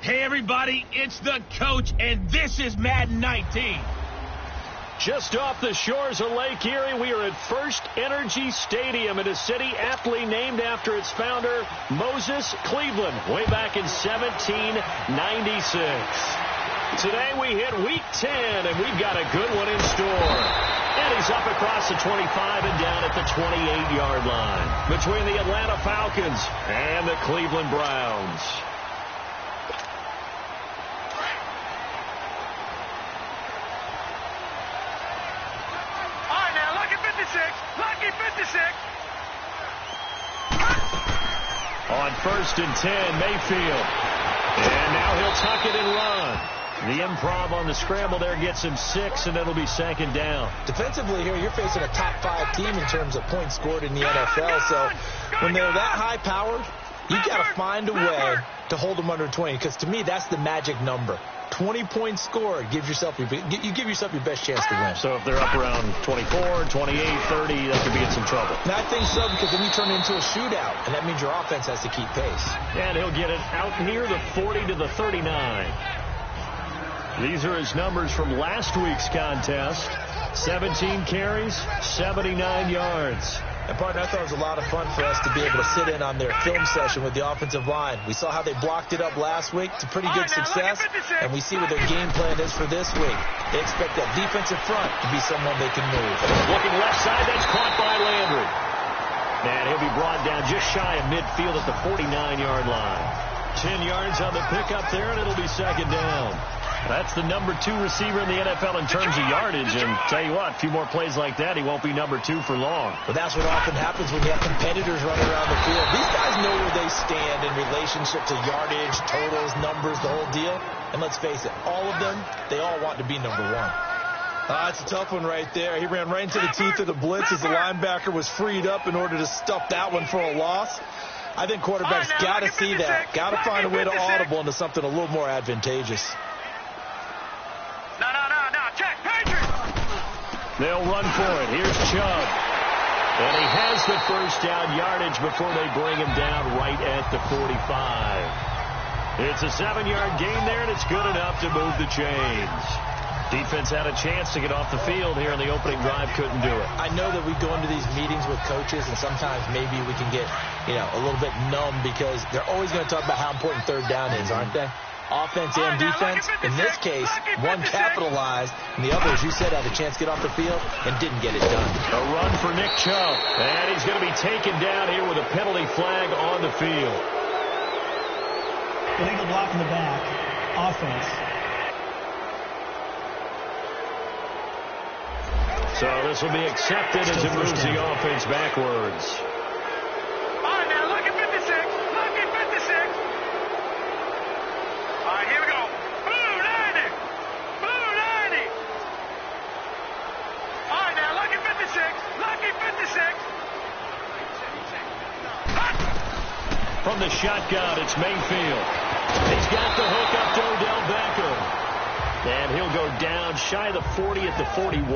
Hey, everybody, it's the coach, and this is Madden 19. Just off the shores of Lake Erie, we are at First Energy Stadium in a city aptly named after its founder, Moses Cleveland, way back in 1796. Today we hit Week 10, and we've got a good one in store. And he's up across the 25 and down at the 28-yard line between the Atlanta Falcons and the Cleveland Browns. Lucky 56. On 1st and 10, Mayfield. And now he'll tuck it and run. The improv on the scramble there gets him 6, and it'll be 2nd down. Defensively here, you're facing a top 5 team in terms of points scored in the NFL. So when they're that high-powered, you've got to find a way to hold them under 20, because to me, that's the magic number. 20 points scored, you give yourself your best chance to win. So if they're up around 24, 28, 30, they could be in some trouble. And I think so, because then you turn it into a shootout, and that means your offense has to keep pace. And he'll get it out near the 40 to the 39. These are his numbers from last week's contest. 17 carries, 79 yards. And, partner, I thought it was a lot of fun for us to be able to sit in on their film session with the offensive line. We saw how they blocked it up last week to pretty good success, and we see what their game plan is for this week. They expect that defensive front to be someone they can move. Looking left side, that's caught by Landry. And he'll be brought down just shy of midfield at the 49-yard line. 10 yards on the pickup there, and it'll be 2nd down. That's the number 2 receiver in the NFL in terms of yardage. And tell you what, a few more plays like that, he won't be number 2 for long. But that's what often happens when you have competitors running around the field. These guys know where they stand in relationship to yardage, totals, numbers, the whole deal. And let's face it, all of them, they all want to be number 1. That's a tough one right there. He ran right into the teeth of the blitz as the linebacker was freed up in order to stuff that one for a loss. I think quarterbacks got to see that. Got to find a way to audible into something a little more advantageous. They'll run for it. Here's Chubb. And he has the first down yardage before they bring him down right at the 45. It's a 7-yard gain there, and it's good enough to move the chains. Defense had a chance to get off the field here in the opening drive, couldn't do it. I know that we go into these meetings with coaches, and sometimes maybe we can get, a little bit numb because they're always going to talk about how important 3rd down is, aren't they? Offense and defense. In this case, one capitalized, and the other, as you said, had a chance to get off the field and didn't get it done. A run for Nick Chubb, and he's going to be taken down here with a penalty flag on the field. Illegal block in the back. Offense. So this will be accepted as it moves the offense backwards. All right, now look at 56. Look at 56. All right, here we go. Blue 90. Blue 90. All right, now look at 56. Look at 56. From the shotgun, it's Mayfield. He's got the hook up to Odell Beckham. And he'll go down shy of the 40 at the 41.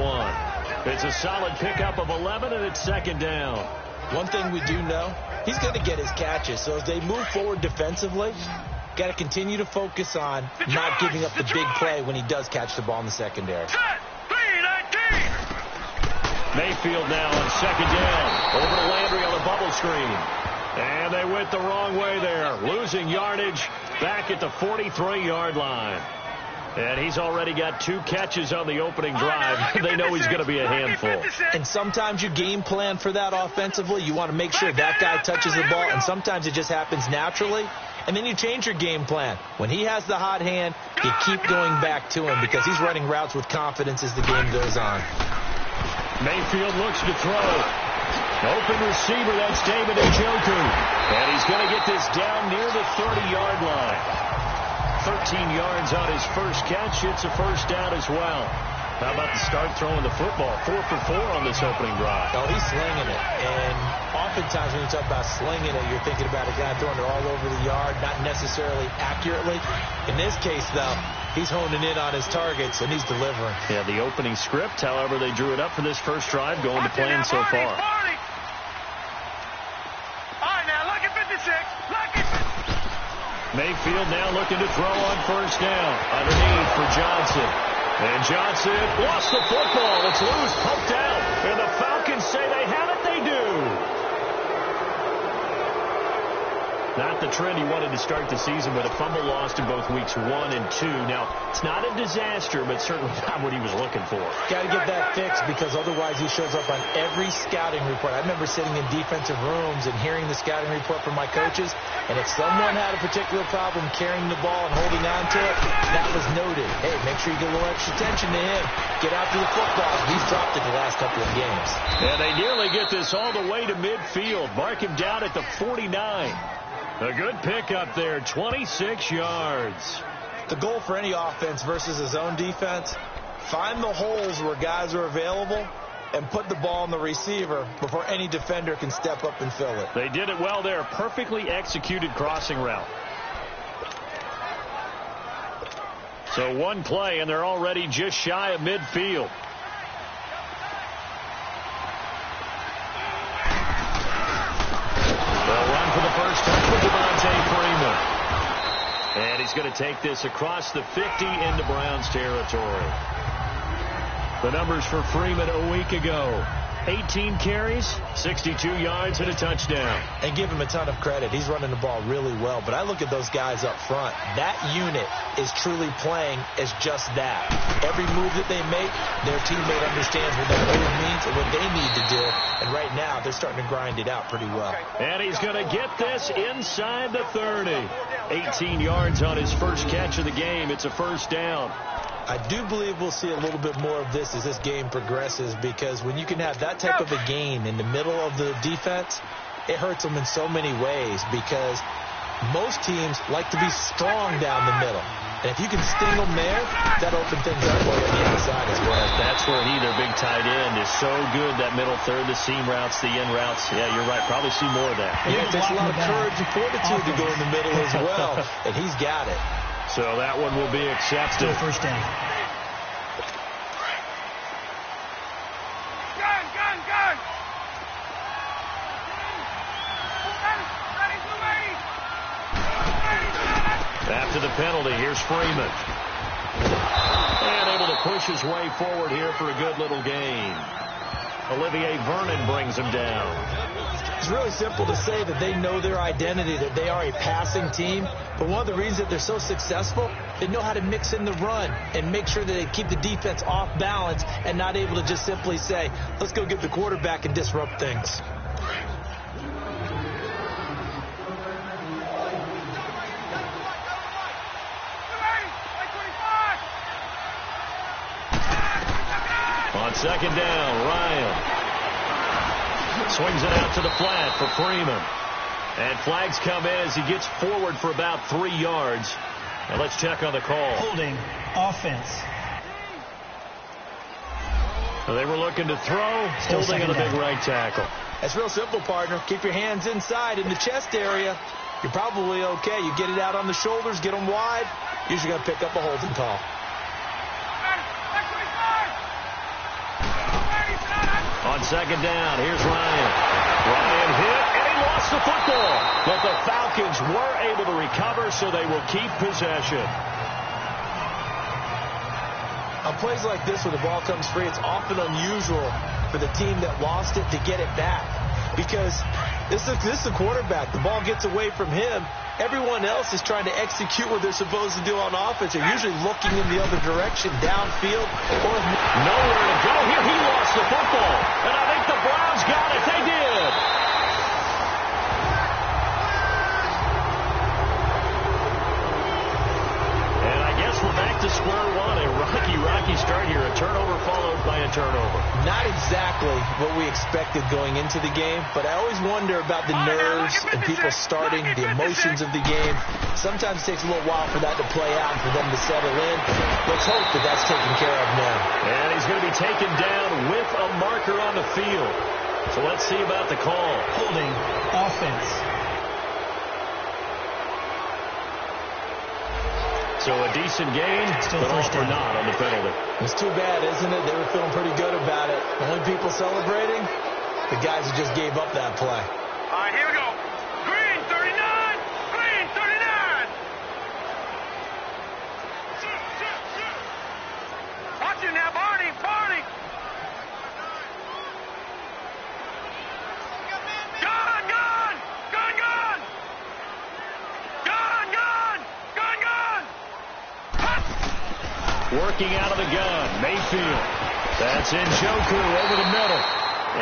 It's a solid pickup of 11, and it's 2nd down. One thing we do know, he's going to get his catches. So as they move forward defensively, got to continue to focus on not giving up the big play when he does catch the ball in the secondary. Mayfield now on 2nd down. Over to Landry on the bubble screen. And they went the wrong way there. Losing yardage back at the 43-yard line. And he's already got 2 catches on the opening drive. They know he's going to be a handful. And sometimes you game plan for that offensively. You want to make sure that guy touches the ball, and sometimes it just happens naturally. And then you change your game plan. When he has the hot hand, you keep going back to him because he's running routes with confidence as the game goes on. Mayfield looks to throw. Open receiver, that's David Njoku. And he's going to get this down near the 30-yard line. 13 yards on his first catch. It's a first down as well. How about the start throwing the football? 4 for 4 on this opening drive. Oh, he's slinging it. And oftentimes when you talk about slinging it, you're thinking about a guy throwing it all over the yard, not necessarily accurately. In this case, though, he's honing in on his targets, and he's delivering. Yeah, the opening script, however, they drew it up for this first drive, going to plan so far. All right, now look at 56. Look at 56. Mayfield now looking to throw on first down. Underneath for Johnson. And Johnson lost the football. It's loose, poked out. And the Falcons say they have it. They do. Not the trend he wanted to start the season with a fumble lost in both weeks 1 and 2. Now, it's not a disaster, but certainly not what he was looking for. Got to get that fixed because otherwise he shows up on every scouting report. I remember sitting in defensive rooms and hearing the scouting report from my coaches, and if someone had a particular problem carrying the ball and holding on to it, that was noted. Hey, make sure you get a little extra attention to him. Get after the football. He's dropped it the last couple of games. And they nearly get this all the way to midfield. Mark him down at the 49. A good pickup there, 26 yards. The goal for any offense versus his own defense, find the holes where guys are available and put the ball on the receiver before any defender can step up and fill it. They did it well there. Perfectly executed crossing route. So one play, and they're already just shy of midfield. They'll run for the first touch with Freeman. And he's going to take this across the 50 into Browns territory. The numbers for Freeman a week ago. 18 carries, 62 yards, and a touchdown. And give him a ton of credit. He's running the ball really well. But I look at those guys up front. That unit is truly playing as just that. Every move that they make, their teammate understands what that move means and what they need to do. And right now, they're starting to grind it out pretty well. And he's going to get this inside the 30. 18 yards on his first catch of the game. It's a first down. I do believe we'll see a little bit more of this as this game progresses, because when you can have that type of a gain in the middle of the defense, it hurts them in so many ways, because most teams like to be strong down the middle. And if you can sting them there, that opens things up for you on the inside as well. That's where their big tight end is so good, that middle third, the seam routes, the in routes. Yeah, you're right. Probably see more of that. Yeah, it takes a lot of courage and fortitude to go in the middle as well, and he's got it. So that one will be accepted. Still first down. Gun! After the penalty, here's Freeman. And able to push his way forward here for a good little gain. Olivier Vernon brings him down. It's really simple to say that they know their identity, that they are a passing team. But one of the reasons that they're so successful, they know how to mix in the run and make sure that they keep the defense off balance and not able to just simply say, let's go get the quarterback and disrupt things. On second down, Ryan swings it out to the flat for Freeman. And flags come in as he gets forward for about 3 yards. And let's check on the call. Holding offense. So they were looking to throw, holding on a big right tackle. That's real simple, partner. Keep your hands inside in the chest area. You're probably okay. You get it out on the shoulders, get them wide. Usually going to pick up a holding call. On second down, here's Ryan. Ryan hit, and he lost the football. But the Falcons were able to recover, so they will keep possession. On plays like this where the ball comes free, it's often unusual for the team that lost it to get it back. Because this is the quarterback. The ball gets away from him. Everyone else is trying to execute what they're supposed to do on offense. They're usually looking in the other direction, downfield. Or nowhere to go. Here he lost the football. And I think the Browns got it. They did. And I guess we're back to square one. A rocky start here. A turnover followed by a turnover. Not exactly what we expected going into the game, but I always wonder about the nerves and people starting, the emotions of the game. Sometimes it takes a little while for that to play out and for them to settle in. Let's hope that that's taken care of now. And he's going to be taken down with a marker on the field. So let's see about the call. Holding offense. So a decent gain, Still but first all for down. naught on the penalty. It's too bad, isn't it? They were feeling pretty good about it. The only people celebrating, the guys who just gave up that play. All right, here we go. Green 39. Working out of the gun, Mayfield. That's Njoku over the middle.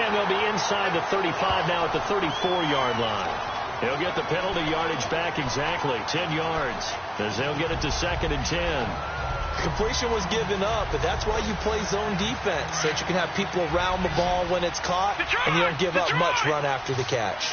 And they'll be inside the 35 now at the 34-yard line. He'll get the penalty yardage back exactly, 10 yards, as they'll get it to 2nd and 10. Completion was given up, but that's why you play zone defense, so that you can have people around the ball when it's caught, and you don't give up much run after the catch.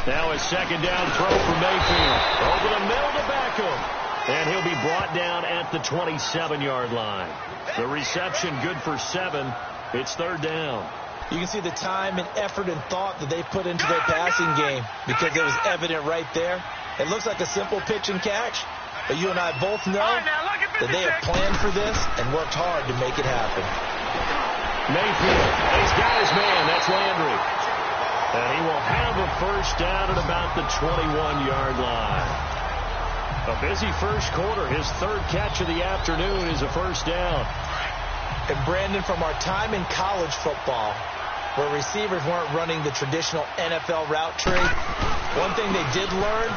Now a 2nd down throw for Mayfield. Over the middle to Beckham. And he'll be brought down at the 27-yard line. The reception good for 7. It's 3rd down. You can see the time and effort and thought that they put into their passing game because it was evident right there. It looks like a simple pitch and catch, but you and I both know that they have planned for this and worked hard to make it happen. Mayfield, he's got his man. That's Landry. And he will have a 1st down at about the 21-yard line. A busy first quarter. His 3rd catch of the afternoon is a 1st down. And Brandon, from our time in college football, where receivers weren't running the traditional NFL route tree, one thing they did learn,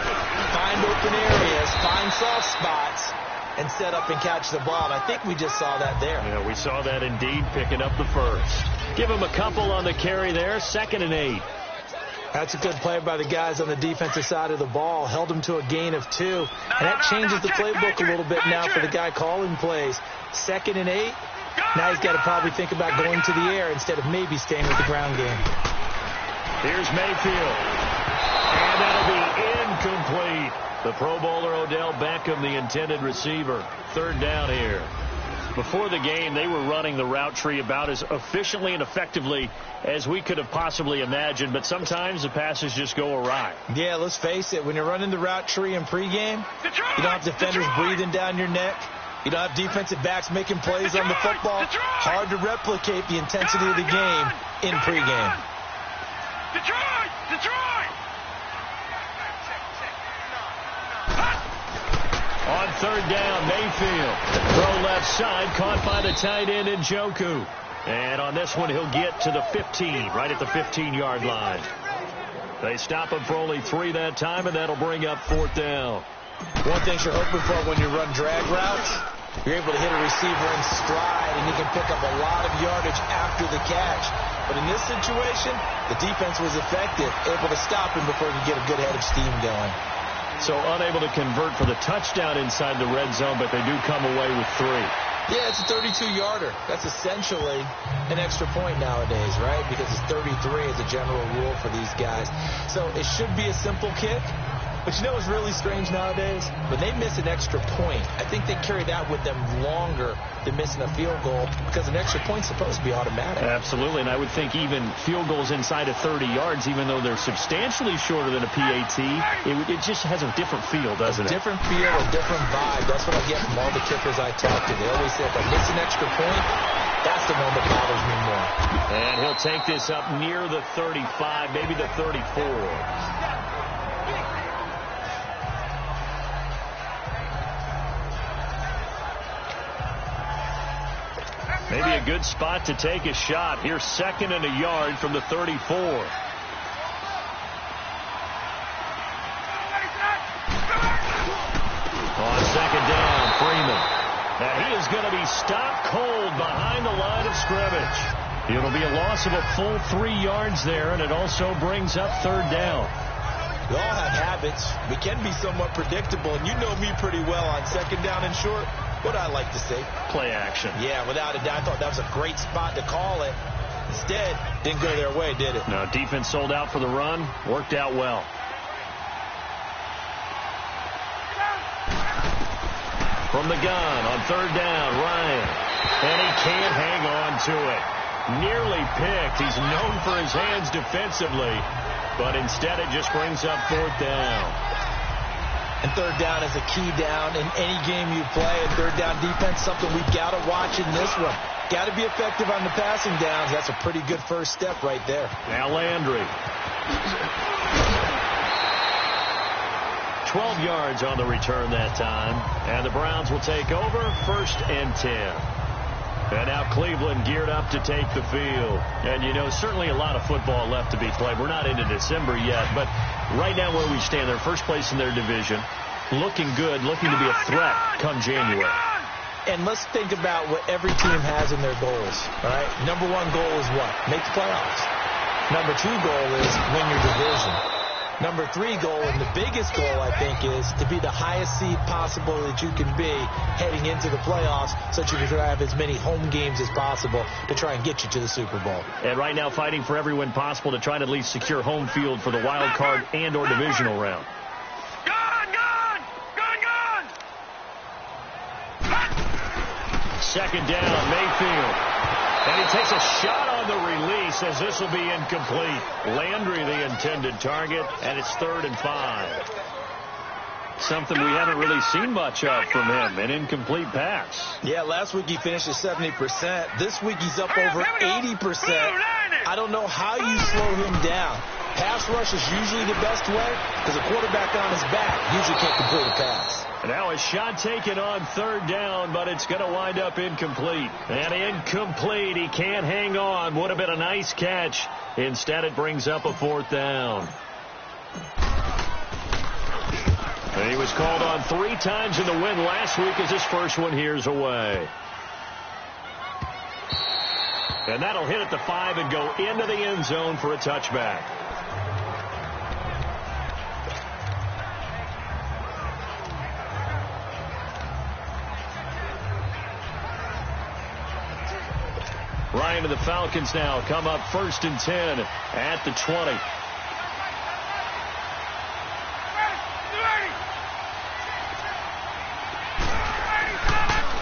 find open areas, find soft spots, and set up and catch the ball. And I think we just saw that there. Yeah, we saw that indeed, picking up the 1st. Give him a couple on the carry there, 2nd and 8. That's a good play by the guys on the defensive side of the ball. Held him to a gain of 2. And that changes the playbook a little bit now for the guy calling plays. 2nd and 8. Now he's got to probably think about going to the air instead of maybe staying with the ground game. Here's Mayfield. And that'll be incomplete. The Pro Bowler Odell Beckham, the intended receiver. 3rd down here. Before the game, they were running the route tree about as efficiently and effectively as we could have possibly imagined, but sometimes the passes just go awry. Yeah, let's face it. When you're running the route tree in pregame, you don't have defenders breathing down your neck. You don't have defensive backs making plays on the football. Hard to replicate the intensity of the game in pregame. On 3rd down, Mayfield. Throw left side, caught by the tight end Njoku. And on this one, he'll get to the 15, right at the 15-yard line. They stop him for only 3 that time, and that'll bring up 4th down. One thing you're hoping for when you run drag routes, you're able to hit a receiver in stride, and you can pick up a lot of yardage after the catch. But in this situation, the defense was effective, able to stop him before he could get a good head of steam going. So unable to convert for the touchdown inside the red zone, but they do come away with 3. Yeah, it's a 32-yarder. That's essentially an extra point nowadays, right? Because it's 33 as a general rule for these guys. So it should be a simple kick. But you know what's really strange nowadays? When they miss an extra point, I think they carry that with them longer than missing a field goal because an extra point's supposed to be automatic. Absolutely, and I would think even field goals inside of 30 yards, even though they're substantially shorter than a PAT, it just has a different feel, doesn't it? A different feel, a different vibe. That's what I get from all the kickers I talk to. They always say if I miss an extra point, that's the one that bothers me more. And he'll take this up near the 35, maybe the 34. Maybe a good spot to take a shot. Here's 2nd and a yard from the 34. On 2nd down, Freeman. Now he is going to be stopped cold behind the line of scrimmage. It'll be a loss of a full 3 yards there, and it also brings up 3rd down. We all have habits. We can be somewhat predictable, and you know me pretty well on 2nd down and short. What I like to say? Play action. Yeah, without a doubt. I thought that was a great spot to call it. Instead, didn't go their way, did it? No, defense sold out for the run. Worked out well. From the gun on 3rd down, Ryan. And he can't hang on to it. Nearly picked. He's known for his hands defensively. But instead, it just brings up 4th down. And 3rd down is a key down in any game you play. And 3rd down defense, something we've got to watch in this one. Got to be effective on the passing downs. That's a pretty good first step right there. Now Landry. 12 yards on the return that time. And the Browns will take over 1st and 10. And now Cleveland geared up to take the field. And, you know, certainly a lot of football left to be played. We're not into December yet, but right now where we stand, they're first place in their division, looking good, looking to be a threat come January. And let's think about what every team has in their goals, all right? Number one goal is what? Make the playoffs. Number two goal is win your division. Number three goal, and the biggest goal, I think, is to be the highest seed possible that you can be heading into the playoffs so that you can have as many home games as possible to try and get you to the Super Bowl. And right now fighting for every win possible to try to at least secure home field for the wild card and or divisional round. Second down, Mayfield. And he takes a shot on the release as this will be incomplete. Landry the intended target, and it's 3rd and 5. Something we haven't really seen much of from him, an incomplete pass. Yeah, last week he finished at 70%. This week he's up over 80%. I don't know how you slow him down. Pass rush is usually the best way because a quarterback on his back usually can't complete a pass. And now a shot taken on 3rd down, but it's going to wind up incomplete. And incomplete. He can't hang on. Would have been a nice catch. Instead, it brings up a 4th down. And he was called on 3 times in the win last week as his first one here's away. And that'll hit at the 5 and go into the end zone for a touchback. Ryan and the Falcons now come up 1st and 10 at the 20.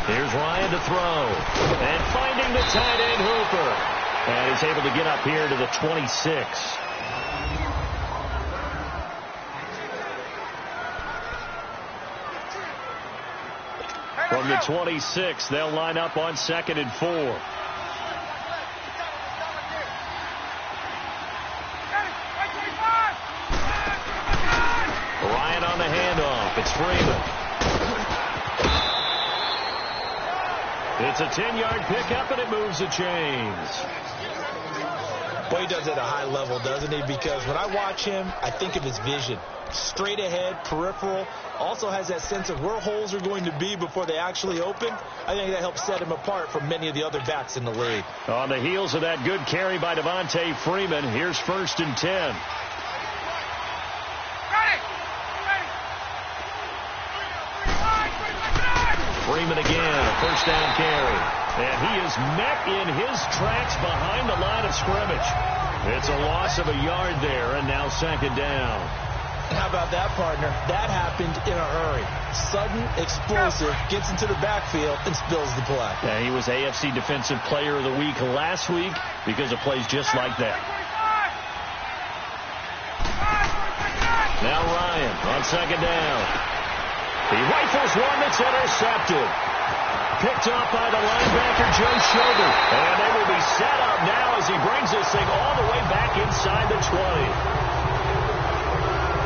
Here's Ryan to throw. And finding the tight end Hooper. And he's able to get up here to the 26. From the 26, they'll line up on 2nd and 4. Ryan on the handoff. It's Freeman. It's a 10-yard pickup, and it moves the chains. Boy, he does it at a high level, doesn't he? Because when I watch him, I think of his vision. Straight ahead, peripheral. Also has that sense of where holes are going to be before they actually open. I think that helps set him apart from many of the other backs in the league. On the heels of that good carry by Devontae Freeman, here's 1st and 10. Freeman again, a 1st down carry. And he is met in his tracks behind the line of scrimmage. It's a loss of a yard there, and now 2nd down. How about that, partner? That happened in a hurry. Sudden, explosive, gets into the backfield, and spills the play. Yeah, he was AFC Defensive Player of the Week last week because of plays just like that. Now Ryan on 2nd down. He rifles one that's intercepted. Picked off by the linebacker, Joe Schroeder. And they will be set up now as he brings this thing all the way back inside the 20.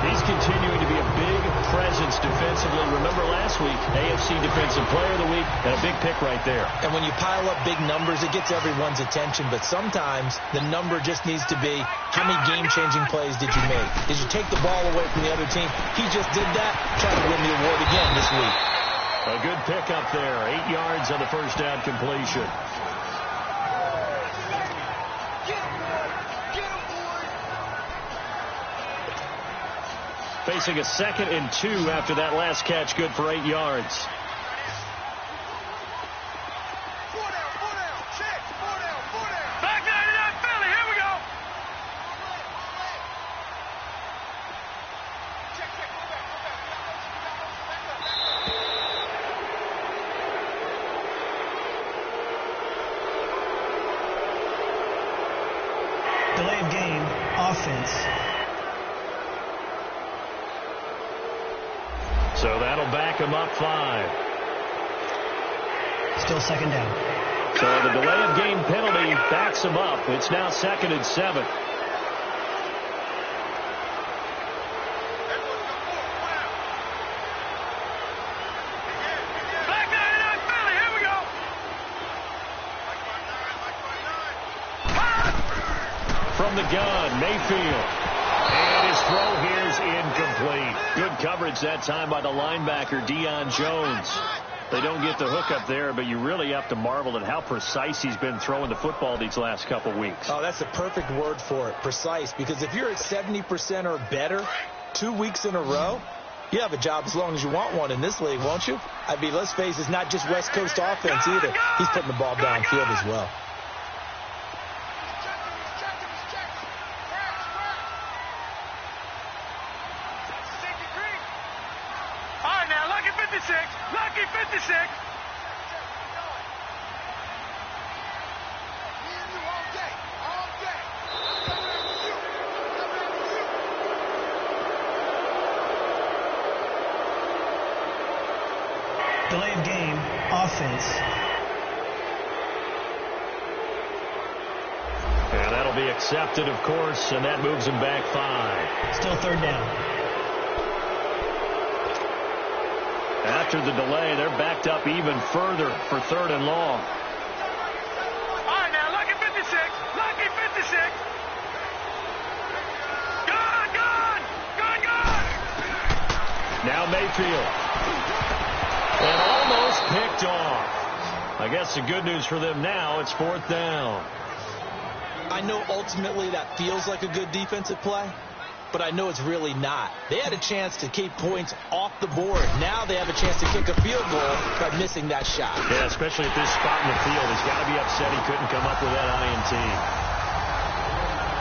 He's continuing to be a big presence defensively. Remember last week, AFC Defensive Player of the Week, and a big pick right there. And when you pile up big numbers, it gets everyone's attention. But sometimes the number just needs to be, how many game-changing plays did you make? Did you take the ball away from the other team? He just did that. Try to win the award again this week. A good pickup there. 8 yards on the 1st down completion. Facing a 2nd and 2 after that last catch, good for 8 yards. Back 99 Philly, here we go. Delay of game, offense. So that'll back him up 5. Still 2nd down. So the delay of game penalty backs him up. It's now 2nd and 7. Back 99 Philly, here we go. From the gun, Mayfield. And his throw here is incomplete. Good coverage that time by the linebacker, Deion Jones. They don't get the hook up there, but you really have to marvel at how precise he's been throwing the football these last couple weeks. Oh, that's a perfect word for it, precise, because if you're at 70% or better 2 weeks in a row, you have a job as long as you want one in this league, won't you? I mean, let's face it, it's not just West Coast offense either. He's putting the ball downfield as well. All right, now, lucky 56. Lucky 56. Delay of game, offense. And that'll be accepted, of course, and that moves him back 5. Still third down. After the delay, they're backed up even further for 3rd and long. All right, now, lucky 56. Lucky 56. Gone, gone. Gone, gone. Now Mayfield. And almost picked off. I guess the good news for them now, it's 4th down. I know ultimately that feels like a good defensive play, but I know it's really not. They had a chance to keep points off the board. Now they have a chance to kick a field goal by missing that shot. Yeah, especially at this spot in the field. He's got to be upset he couldn't come up with that INT.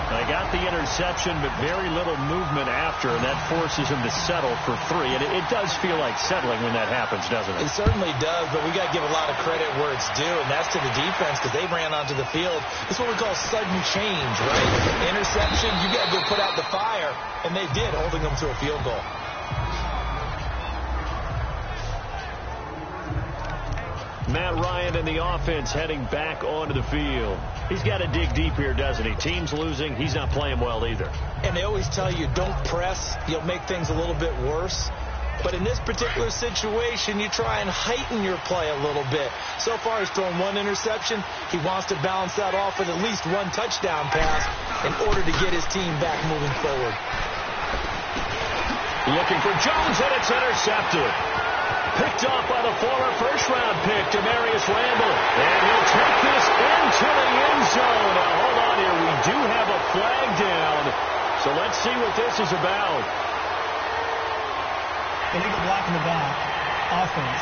They got the interception, but very little movement after, and that forces him to settle for 3. And it does feel like settling when that happens, doesn't it? It certainly does, but we got to give a lot of credit where it's due, and that's to the defense because they ran onto the field. It's what we call sudden change, right? Interception, you got to go put out the fire, and they did, holding them to a field goal. Matt Ryan and the offense heading back onto the field. He's got to dig deep here, doesn't he? Team's losing. He's not playing well either. And they always tell you, don't press. You'll make things a little bit worse. But in this particular situation, you try and heighten your play a little bit. So far, he's thrown 1 interception. He wants to balance that off with at least 1 touchdown pass in order to get his team back moving forward. Looking for Jones, and it's intercepted. Picked off by the former first-round pick, Demarius Randall. And he'll take this into the end zone. Now, hold on here. We do have a flag down. So let's see what this is about. Illegal block in the back. Offense.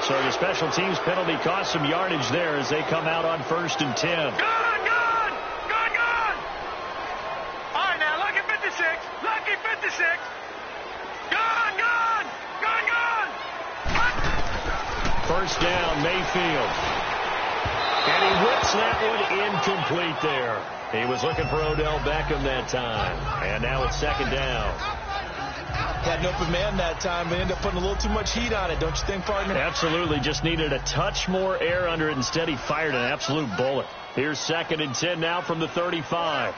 So the special teams penalty cost some yardage there as they come out on 1st and 10. Gone, gone. Gone, gone. All right, now, lucky 56. Lucky 56. Gone, gone. Gone, gone. 1st down, Mayfield. And he whips that one incomplete there. He was looking for Odell Beckham that time. And now it's 2nd down. Had an open man that time, but ended up putting a little too much heat on it, don't you think, partner? Absolutely. Just needed a touch more air under it. Instead, he fired an absolute bullet. Here's 2nd and 10 now from the 35.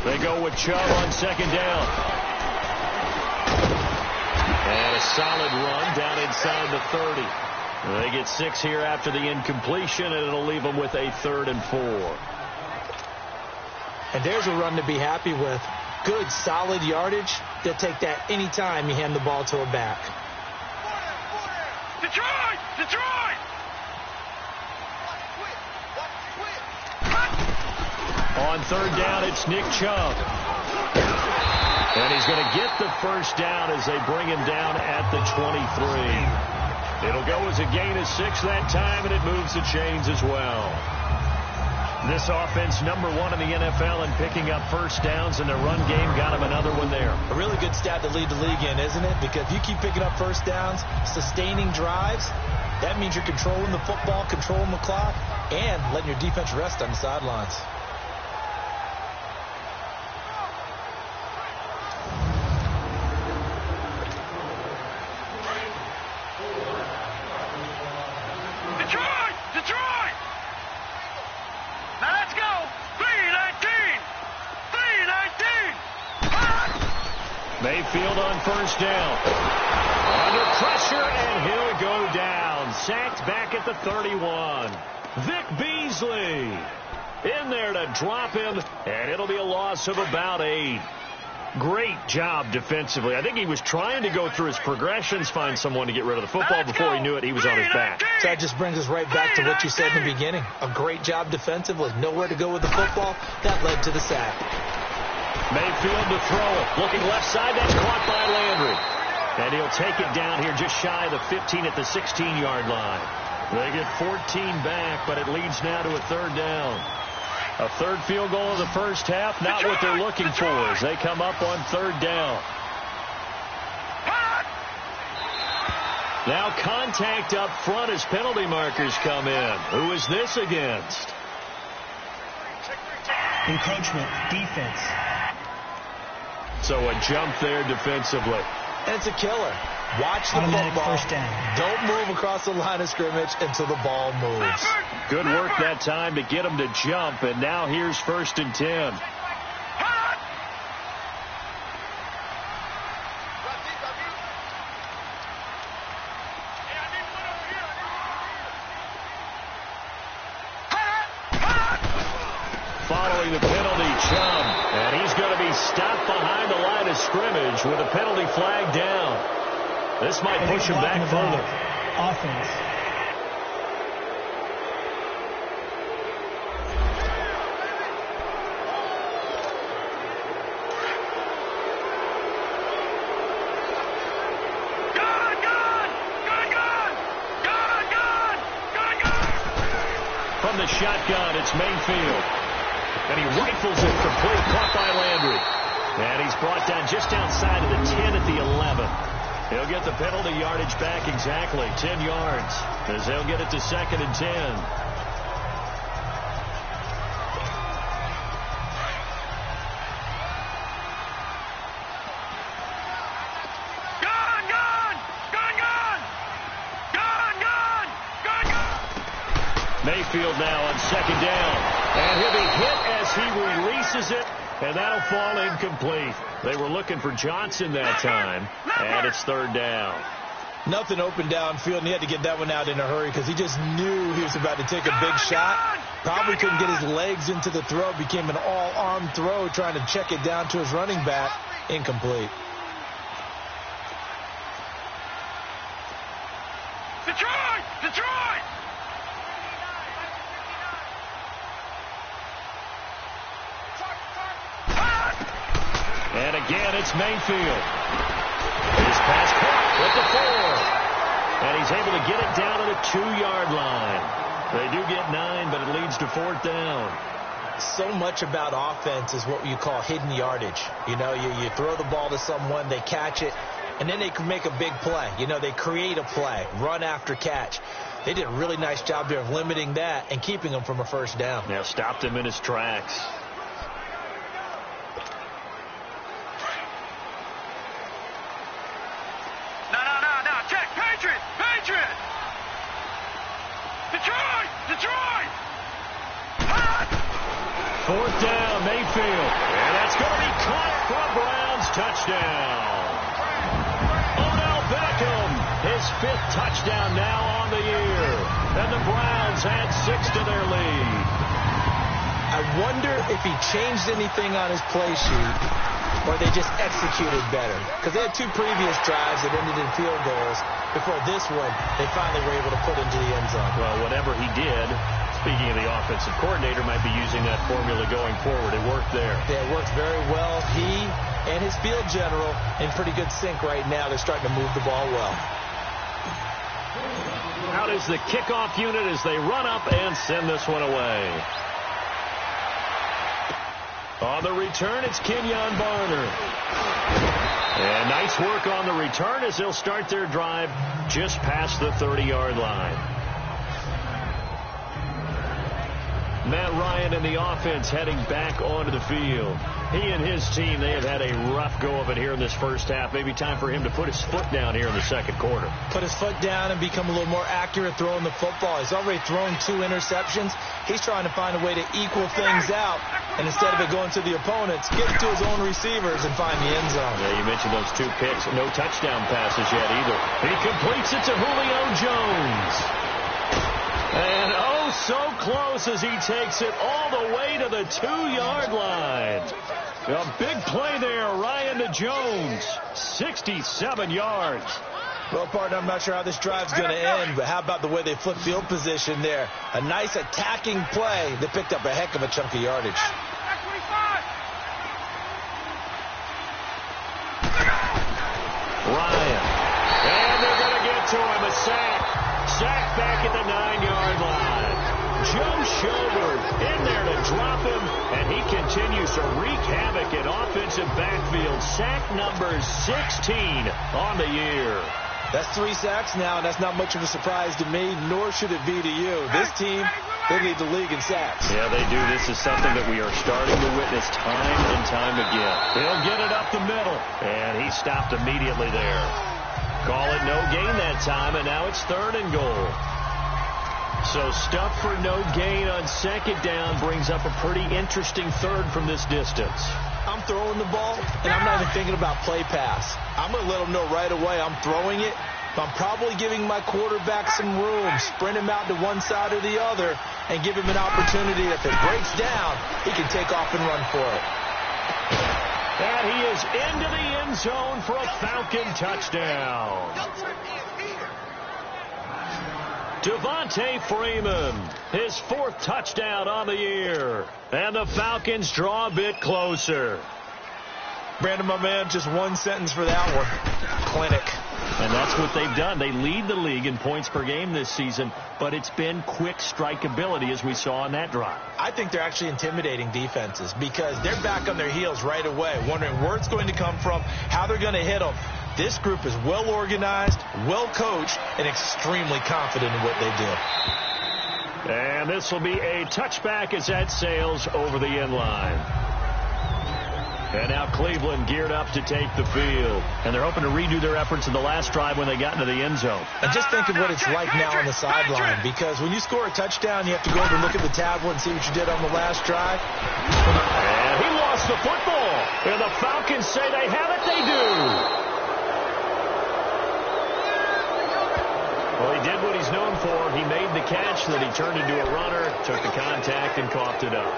They go with Chubb on 2nd down. And a solid run down inside the 30. They get 6 here after the incompletion, and it'll leave them with a 3rd and 4. And there's a run to be happy with. Good, solid yardage. They'll take that any time you hand the ball to a back. Detroit! Detroit! On 3rd down, it's Nick Chubb. And he's going to get the 1st down as they bring him down at the 23. It'll go as a gain of 6 that time, and it moves the chains as well. This offense, number 1 in the NFL in picking up 1st downs, and their run game got him another one there. A really good stat to lead the league in, isn't it? Because if you keep picking up 1st downs, sustaining drives, that means you're controlling the football, controlling the clock, and letting your defense rest on the sidelines. Detroit! Detroit! Now let's go! 319! 319! Mayfield on 1st down. Under pressure, and he'll go down. Sacked back at the 31. Vic Beasley in there to drop him, and it'll be a loss of about 8. Great job defensively. I think he was trying to go through his progressions, find someone to get rid of the football. Before he knew it, he was on his back. So that just brings us right back to what you said in the beginning. A great job defensively. Nowhere to go with the football. That led to the sack. Mayfield to throw it. Looking left side. That's caught by Landry. And he'll take it down here just shy of the 15 at the 16-yard line. They get 14 back, but it leads now to a 3rd down. A 3rd field goal of the first half, not what they're looking for as they come up on 3rd down. Now contact up front as penalty markers come in. Who is this against? Encroachment, defense. So a jump there defensively. And it's a killer. Watch the Automatic football. first down. Don't move across the line of scrimmage until the ball moves. Good work that time to get him to jump, and now here's 1st and 10. Following the penalty, Chubb, and he's going to be stopped behind the line of scrimmage with a penalty flag down. This might push him back further. Offense. From the shotgun, it's Mayfield. And he rifles it complete, caught by Landry. And he's brought down just outside of the 10 at the 11. He'll get the penalty yardage back exactly, 10 yards, as they'll get it to 2nd and 10. Mayfield now on 2nd down. And he'll be hit as he releases it, and that'll fall incomplete. They were looking for Johnson that time, and it's 3rd down. Nothing open downfield, and he had to get that one out in a hurry because he just knew he was about to take a big shot. Probably couldn't get his legs into the throw. Became an all-arm throw, trying to check it down to his running back. Incomplete. Detroit! Detroit! And again, it's Mayfield. His pass caught with the 4. And he's able to get it down to the 2-yard line. They do get 9, but it leads to 4th down. So much about offense is what you call hidden yardage. You know, you throw the ball to someone, they catch it, and then they can make a big play. You know, they create a play, run after catch. They did a really nice job there of limiting that and keeping him from a 1st down. Yeah, stopped him in his tracks. No, check, Patriot! Detroit! 4th down, Mayfield. And that's going to be caught for a Browns touchdown. Odell Beckham, his 5th touchdown now on the year. And the Browns add 6 to their lead. I wonder if he changed anything on his play sheet or they just executed better. Because they had 2 previous drives that ended in field goals. Before this one, they finally were able to put into the end zone. Well, whatever he did, speaking of the offensive coordinator, might be using that formula going forward. It worked there. Yeah, it worked very well. He and his field general in pretty good sync right now. They're starting to move the ball well. Out is the kickoff unit as they run up and send this one away. On the return, it's Kenyon Barner. And nice work on the return as they'll start their drive just past the 30-yard line. Matt Ryan and the offense heading back onto the field. He and his team, they have had a rough go of it here in this first half. Maybe time for him to put his foot down here in the 2nd quarter. Put his foot down and become a little more accurate throwing the football. He's already thrown 2 interceptions. He's trying to find a way to equal things out And instead of it going to the opponents, get it to his own receivers and find the end zone. Yeah, you mentioned those 2 picks. No touchdown passes yet either. He completes it to Julio Jones. And oh, so close as he takes it all the way to the 2-yard line. A big play there, Ryan to Jones. 67 yards. Well, partner, I'm not sure how this drive's going to end, but how about the way they flip field position there? A nice attacking play. They picked up a heck of a chunk of yardage. Ryan. And they're going to get to him. A sack. Sack back at the 9-yard line. Joe Schobert in there to drop him, and he continues to wreak havoc in offensive backfield. Sack number 16 on the year. That's 3 sacks now, and that's not much of a surprise to me, nor should it be to you. This team, they lead the league in sacks. Yeah, they do. This is something that we are starting to witness time and time again. He'll get it up the middle, and he stopped immediately there. Call it no gain that time, and now it's 3rd and goal. So stuff for no gain on 2nd down brings up a pretty interesting 3rd from this distance. I'm throwing the ball, and I'm not even thinking about play pass. I'm going to let them know right away I'm throwing it. But I'm probably giving my quarterback some room, sprint him out to one side or the other, and give him an opportunity. If it breaks down, he can take off and run for it. And he is into the end zone for a Falcon touchdown. Devontae Freeman, his 4th touchdown on the year. And the Falcons draw a bit closer. Brandon, my man, just one sentence for that one. Clinic. And that's what they've done. They lead the league in points per game this season, but it's been quick strikeability as we saw on that drive. I think they're actually intimidating defenses because they're back on their heels right away, wondering where it's going to come from, how they're going to hit them. This group is well organized, well coached, and extremely confident in what they do. And this will be a touchback as that sails over the end line. And now Cleveland geared up to take the field. And they're hoping to redo their efforts in the last drive when they got into the end zone. And just think of what it's like now on the sideline, because when you score a touchdown, you have to go over and look at the tablet and see what you did on the last drive. And he lost the football. And the Falcons say they have it. They do. Well, he did what he's known for. He made the catch, then he turned into a runner, took the contact, and coughed it up.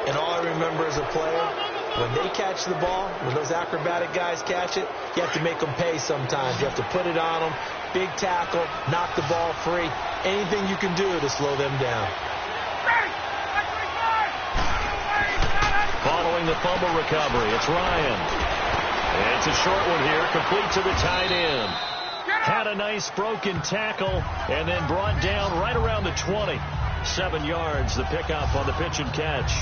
And all I remember as a player, when they catch the ball, when those acrobatic guys catch it, you have to make them pay sometimes. You have to put it on them, big tackle, knock the ball free, anything you can do to slow them down. Following the fumble recovery, it's Ryan. And it's a short one here, complete to the tight end. Had a nice broken tackle and then brought down right around the 20. 7 yards, the pickup on the pitch and catch.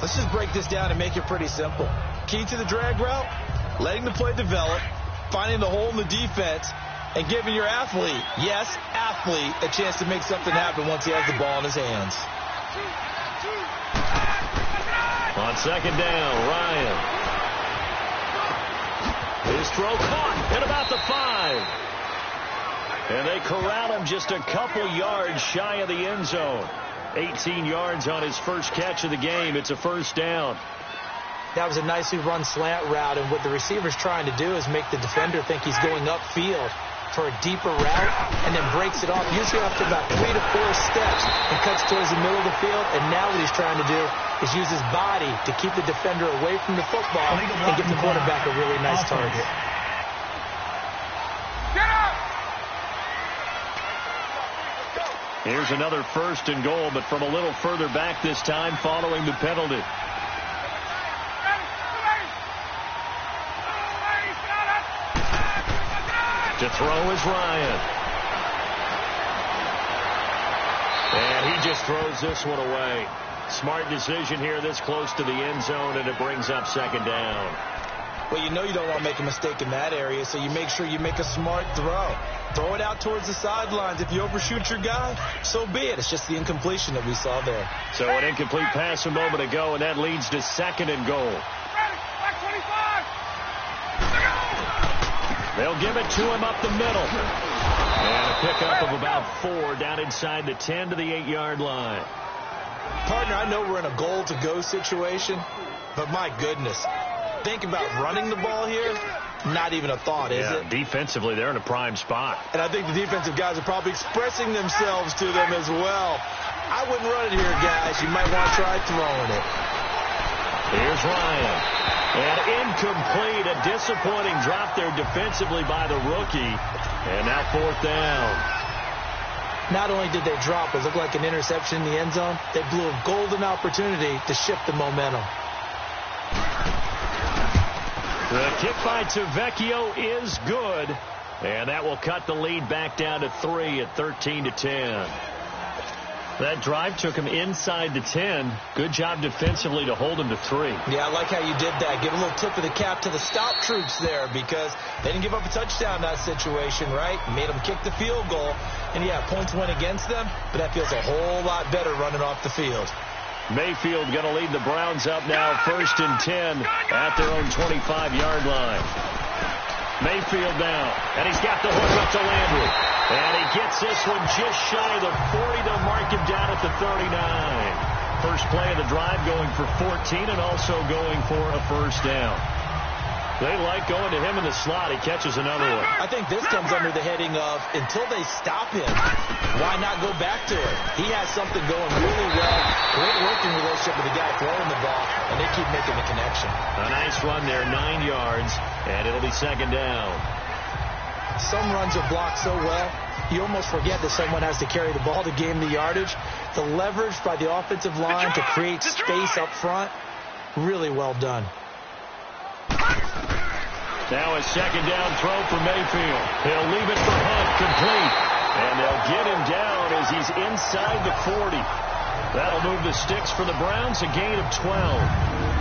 Let's just break this down and make it pretty simple. Key to the drag route, letting the play develop, finding the hole in the defense, and giving your athlete, yes, athlete, a chance to make something happen once he has the ball in his hands. On 2nd down, Ryan. His throw caught at about the 5. And they corral him just a couple yards shy of the end zone. 18 yards on his first catch of the game. It's a 1st down. That was a nicely run slant route, and what the receiver's trying to do is make the defender think he's going upfield for a deeper route, and then breaks it off, usually after about 3 to 4 steps, and cuts towards the middle of the field. And now what he's trying to do is use his body to keep the defender away from the football and give the quarterback a really nice target. Here's another 1st and goal, but from a little further back this time following the penalty. To throw is Ryan. And he just throws this one away. Smart decision here this close to the end zone, and it brings up 2nd down. Well, you know you don't want to make a mistake in that area, so you make sure you make a smart throw. Throw it out towards the sidelines. If you overshoot your guy, so be it. It's just the incompletion that we saw there. So an incomplete pass a moment ago, and that leads to 2nd and goal. They'll give it to him up the middle. And a pickup of about 4 down inside the 10 to the 8-yard line. Partner, I know we're in a goal-to-go situation, but my goodness, think about running the ball here. Not even a thought, is it? Defensively, they're in a prime spot. And I think the defensive guys are probably expressing themselves to them as well. I wouldn't run it here, guys. You might want to try throwing it. Here's Ryan. And incomplete. A disappointing drop there defensively by the rookie. And now 4th down. Not only did they drop, it looked like an interception in the end zone, they blew a golden opportunity to shift the momentum. The kick by Tavecchio is good. And that will cut the lead back down to 3 at 13-10. That drive took him inside the 10. Good job defensively to hold him to 3. Yeah, I like how you did that. Give a little tip of the cap to the stop troops there because they didn't give up a touchdown in that situation, right? Made them kick the field goal. And, yeah, points went against them, but that feels a whole lot better running off the field. Mayfield going to lead the Browns up now 1st and 10 at their own 25-yard line. Mayfield now, and he's got the hook up to Landry. And he gets this one just shy of the 40. They'll mark him down at the 39. First play of the drive going for 14 and also going for a 1st down. They like going to him in the slot. He catches another one. I think this comes under the heading of until they stop him, why not go back to it? He has something going really well. Great working relationship with the guy throwing the ball, and they keep making the connection. A nice run there, 9 yards, and it'll be 2nd down. Some runs are blocked so well, you almost forget that someone has to carry the ball to gain the yardage. The leverage by the offensive line to create space up front, really well done. Now a 2nd down throw for Mayfield. He'll leave it for Hunt, complete. And they'll get him down as he's inside the 40. That'll move the sticks for the Browns, a gain of 12.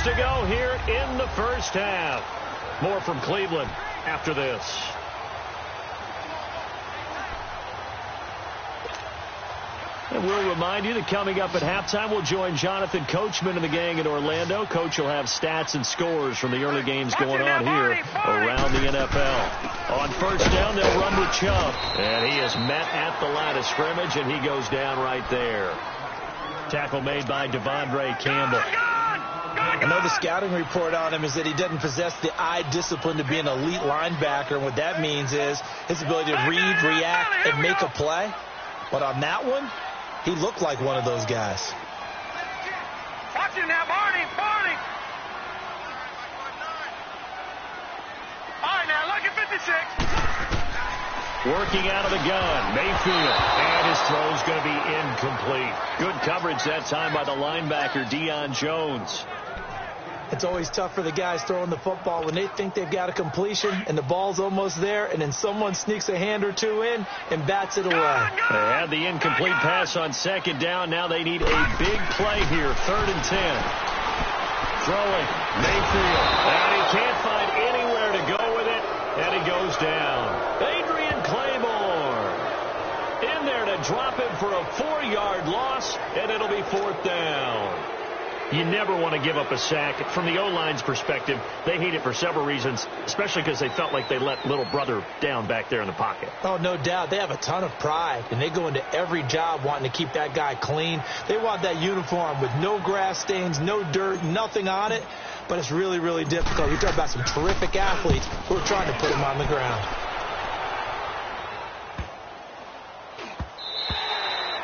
To go here in the 1st half. More from Cleveland after this. And we'll remind you that coming up at halftime, we'll join Jonathan Coachman and the gang in Orlando. Coach will have stats and scores from the early games going on here around the NFL. On 1st down, they'll run with Chubb. And he is met at the line of scrimmage, and he goes down right there. Tackle made by Devondre Campbell. I know the scouting report on him is that he doesn't possess the eye discipline to be an elite linebacker. And what that means is his ability to read, react, and make a play. But on that one, he looked like one of those guys. Watch him now, Barney. All right, now, look at 56. Working out of the gun, Mayfield. And his throw's going to be incomplete. Good coverage that time by the linebacker, Deion Jones. It's always tough for the guys throwing the football when they think they've got a completion and the ball's almost there, and then someone sneaks a hand or two in and bats it away. They had the incomplete pass on 2nd down. Now they need a big play here, 3rd and 10. Throwing, Mayfield. And he can't find anywhere to go with it, and he goes down. Adrian Claymore in there to drop him for a 4-yard loss, and it'll be 4th down. You never want to give up a sack. From the O-line's perspective, they hate it for several reasons, especially because they felt like they let little brother down back there in the pocket. Oh, no doubt. They have a ton of pride, and they go into every job wanting to keep that guy clean. They want that uniform with no grass stains, no dirt, nothing on it, but it's really, really difficult. You talk about some terrific athletes who are trying to put him on the ground.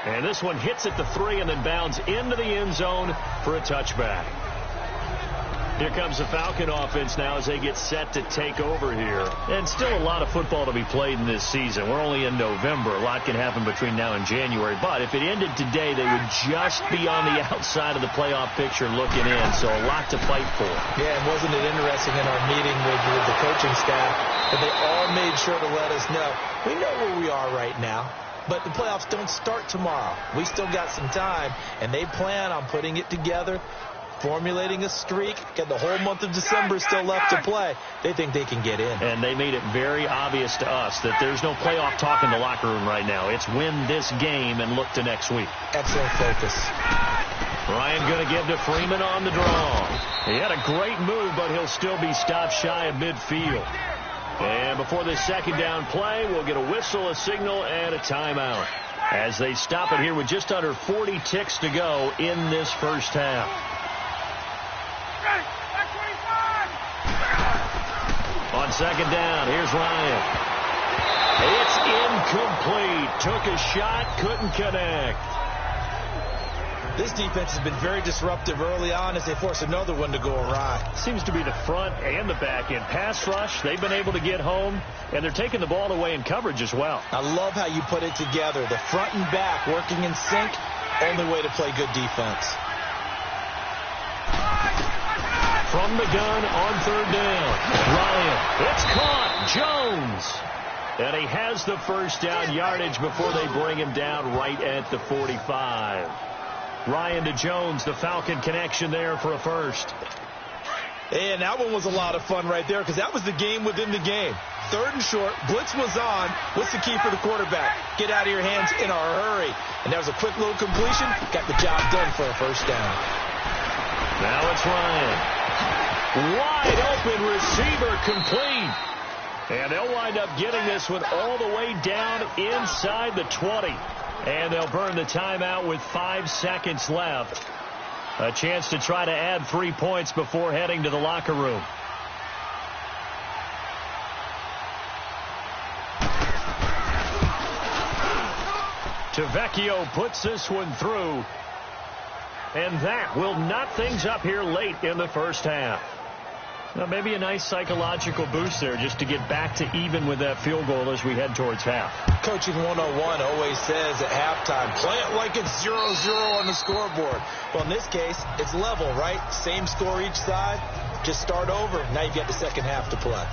And this one hits at the 3 and then bounds into the end zone for a touchback. Here comes the Falcon offense now as they get set to take over here. And still a lot of football to be played in this season. We're only in November. A lot can happen between now and January. But if it ended today, they would just be on the outside of the playoff picture looking in. So a lot to fight for. Yeah, and wasn't it interesting in our meeting with the coaching staff that they all made sure to let us know, we know where we are right now. But the playoffs don't start tomorrow. We still got some time, and they plan on putting it together, formulating a streak. Got the whole month of December still left to play. They think they can get in. And they made it very obvious to us that there's no playoff talk in the locker room right now. It's win this game and look to next week. Excellent focus. Ryan going to give to Freeman on the draw. He had a great move, but he'll still be stopped shy of midfield. And before this second down play, we'll get a whistle, a signal, and a timeout as they stop it here with just under 40 ticks to go in this first half. On second down, here's Ryan. It's incomplete. Took a shot, couldn't connect. This defense has been very disruptive early on as they force another one to go awry. Seems to be the front and the back end. Pass rush, they've been able to get home, and they're taking the ball away in coverage as well. I love how you put it together. The front and back working in sync, only way to play good defense. From the gun on third down, Ryan. It's caught. Jones. And he has the first down yardage before they bring him down right at the 45. Ryan to Jones, the Falcon connection there for a first. And that one was a lot of fun right there because that was the game within the game. Third and short, blitz was on. What's the key for the quarterback? Get out of your hands in a hurry. And that was a quick little completion. Got the job done for a first down. Now it's Ryan. Wide open receiver complete. And they'll wind up getting this one all the way down inside the 20. And they'll burn the timeout with 5 seconds left. A chance to try to add 3 points before heading to the locker room. Tavecchio puts this one through. And that will knot things up here late in the first half. Now, maybe a nice psychological boost there just to get back to even with that field goal as we head towards half. Coaching 101 always says at halftime, play it like it's 0-0 on the scoreboard. Well, in this case, it's level, right? Same score each side. Just start over. Now you've got the second half to play.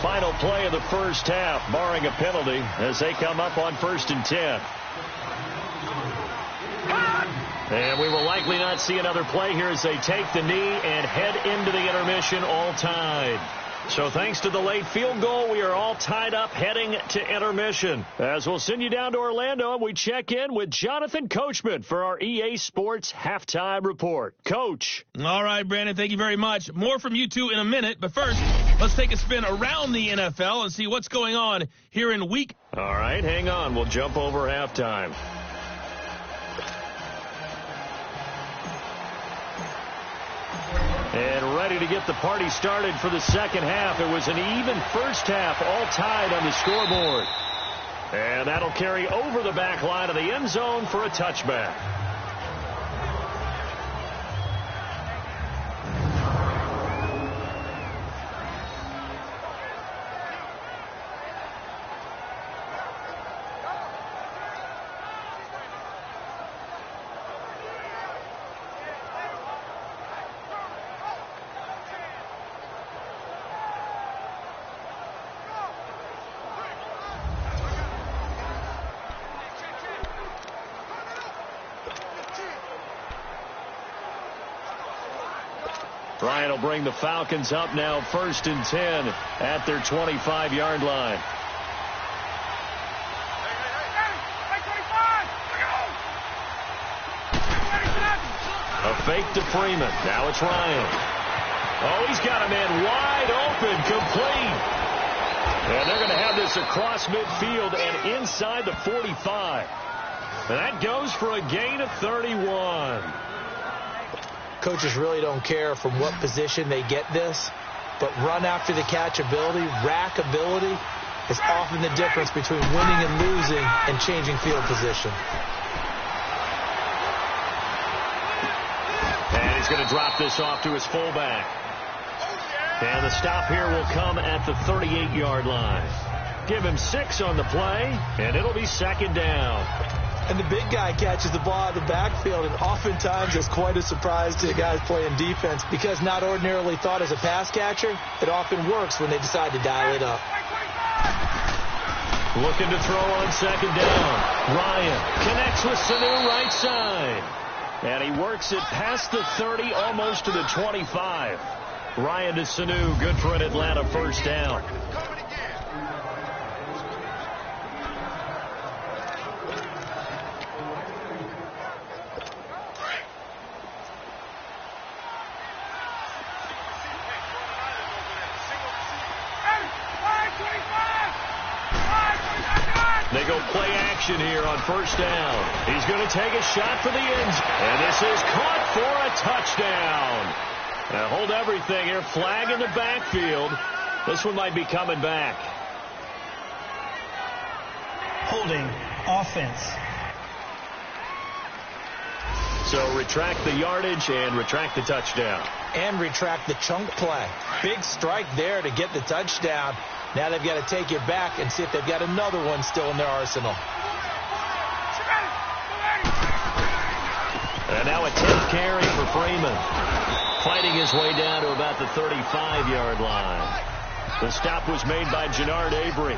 Final play of the first half, barring a penalty, as they come up on 1st and 10. And we will likely not see another play here as they take the knee and head into the intermission all tied. So thanks to the late field goal, we are all tied up heading to intermission. As we'll send you down to Orlando, and we check in with Jonathan Coachman for our EA Sports Halftime Report. Coach. All right, Brandon, thank you very much. More from you two in a minute, but first, let's take a spin around the NFL and see what's going on here in week. All right, hang on. We'll jump over halftime. And ready to get the party started for the second half. It was an even first half, all tied on the scoreboard. And that'll carry over the back line of the end zone for a touchback. Ryan will bring the Falcons up now 1st and 10 at their 25-yard line. A fake to Freeman. Now it's Ryan. Oh, he's got a man wide open, complete. And they're going to have this across midfield and inside the 45. And that goes for a gain of 31. Coaches really don't care from what position they get this, but run after the catch ability, rack ability, is often the difference between winning and losing and changing field position. And he's going to drop this off to his fullback. And the stop here will come at the 38-yard line. Give him 6 on the play, and it'll be second down. And the big guy catches the ball out of the backfield, and oftentimes it's quite a surprise to the guys playing defense because not ordinarily thought as a pass catcher, it often works when they decide to dial it up. Looking to throw on second down. Ryan connects with Sanu right side. And he works it past the 30, almost to the 25. Ryan to Sanu, good for an Atlanta first down. play action here on first down. He's going to take a shot for the end zone. And this is caught for a touchdown. Now hold everything here. Flag in the backfield. This one might be coming back. Holding offense. So retract the yardage and retract the touchdown. And retract the chunk play. Big strike there to get the touchdown. Now they've got to take it back and see if they've got another one still in their arsenal. And now a 10th carry for Freeman. Fighting his way down to about the 35-yard line. The stop was made by Jannard Avery.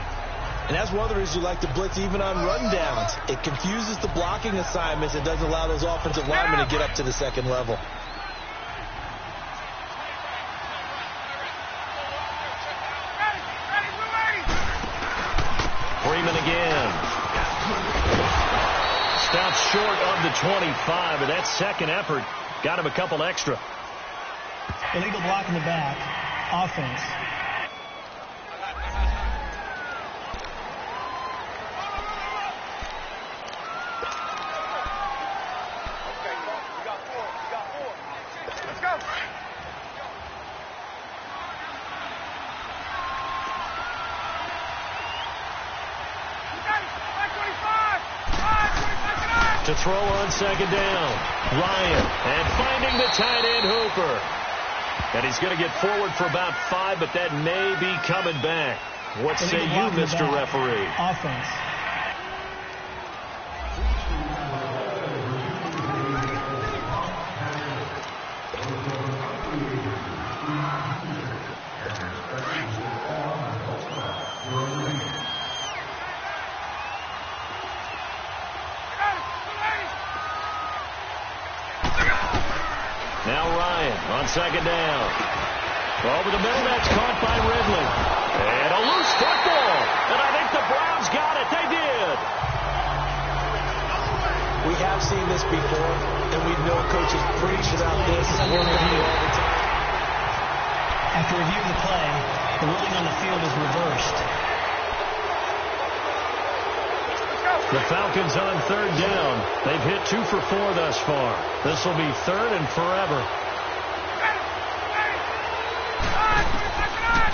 And that's one of the reasons you like to blitz even on rundowns. It confuses the blocking assignments. It doesn't allow those offensive linemen to get up to the second level. Freeman again. Stops short of the 25, but that second effort got him a couple extra. Illegal block in the back. Offense. To throw on second down. Ryan, and finding the tight end Hooper. And he's going to get forward for about 5, but that may be coming back. What say you, Mr. Referee? Offense. Now Ryan on second down. Over the middle, that's caught by Ridley. And a loose football. And I think the Browns got it. They did. We have seen this before, and we know coaches preach about this. We're going to do all the time. After reviewing the play, the ruling on the field is reversed. The Falcons on third down. They've hit 2 for 4 thus far. This will be third and forever.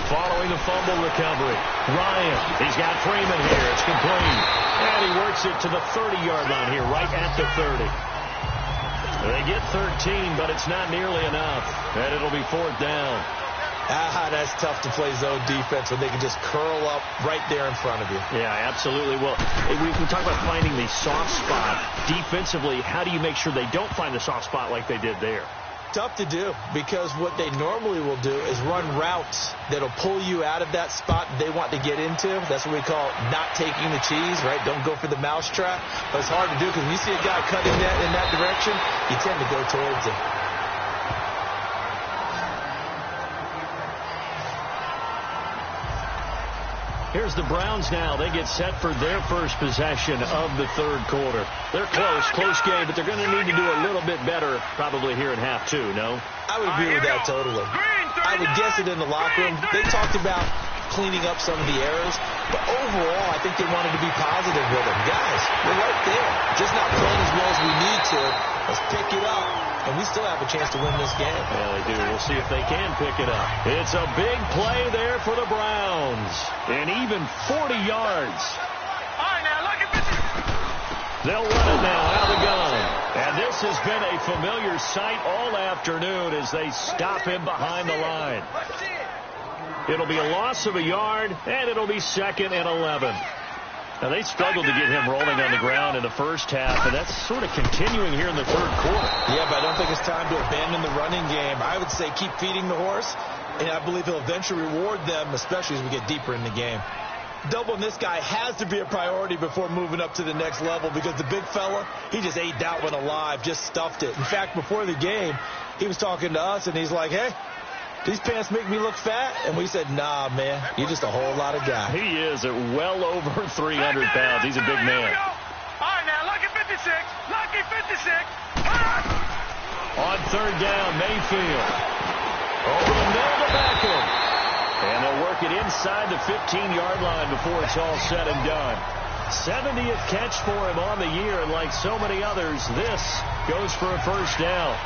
Following the fumble recovery. Ryan, he's got Freeman here. It's complete. And he works it to the 30-yard line here, right at the 30. They get 13, but it's not nearly enough. And it'll be fourth down. That's tough to play zone defense when they can just curl up right there in front of you. Yeah, absolutely. Well, we talk about finding the soft spot. Defensively, how do you make sure they don't find the soft spot like they did there? Tough to do, because what they normally will do is run routes that'll pull you out of that spot they want to get into. That's what we call not taking the cheese, right? Don't go for the mousetrap. But it's hard to do because when you see a guy cutting that in that direction, you tend to go towards it. Here's the Browns now. They get set for their first possession of the third quarter. They're close game, but they're going to need to do a little bit better probably here in half 2, no? I would agree with that totally. I would guess it in the locker room. They talked about cleaning up some of the errors, but overall, I think they wanted to be positive with them. Guys, we're right there. Just not playing as well as we need to. Let's pick it up. And we still have a chance to win this game. Yeah, they do. We'll see if they can pick it up. It's a big play there for the Browns. And even 40 yards. All right, now look at this. They'll run it now out of the gun. And this has been a familiar sight all afternoon as they stop him behind the line. It'll be a loss of a yard, and it'll be 2nd and 11. Now, they struggled to get him rolling on the ground in the first half, and that's sort of continuing here in the third quarter. Yeah, but I don't think it's time to abandon the running game. I would say keep feeding the horse, and I believe he'll eventually reward them, especially as we get deeper in the game. Doubling this guy has to be a priority before moving up to the next level, because the big fella, he just ate that one alive, just stuffed it. In fact, before the game, he was talking to us, and he's like, hey, these pants make me look fat? And we said, nah, man, you're just a whole lot of guy. He is at well over 300 pounds. He's a big man. All right, now, lucky 56. Lucky 56. On third down, Mayfield. Over the middle to Beckham. And they'll work it inside the 15-yard line before it's all said and done. 70th catch for him on the year, and like so many others, this goes for a first down.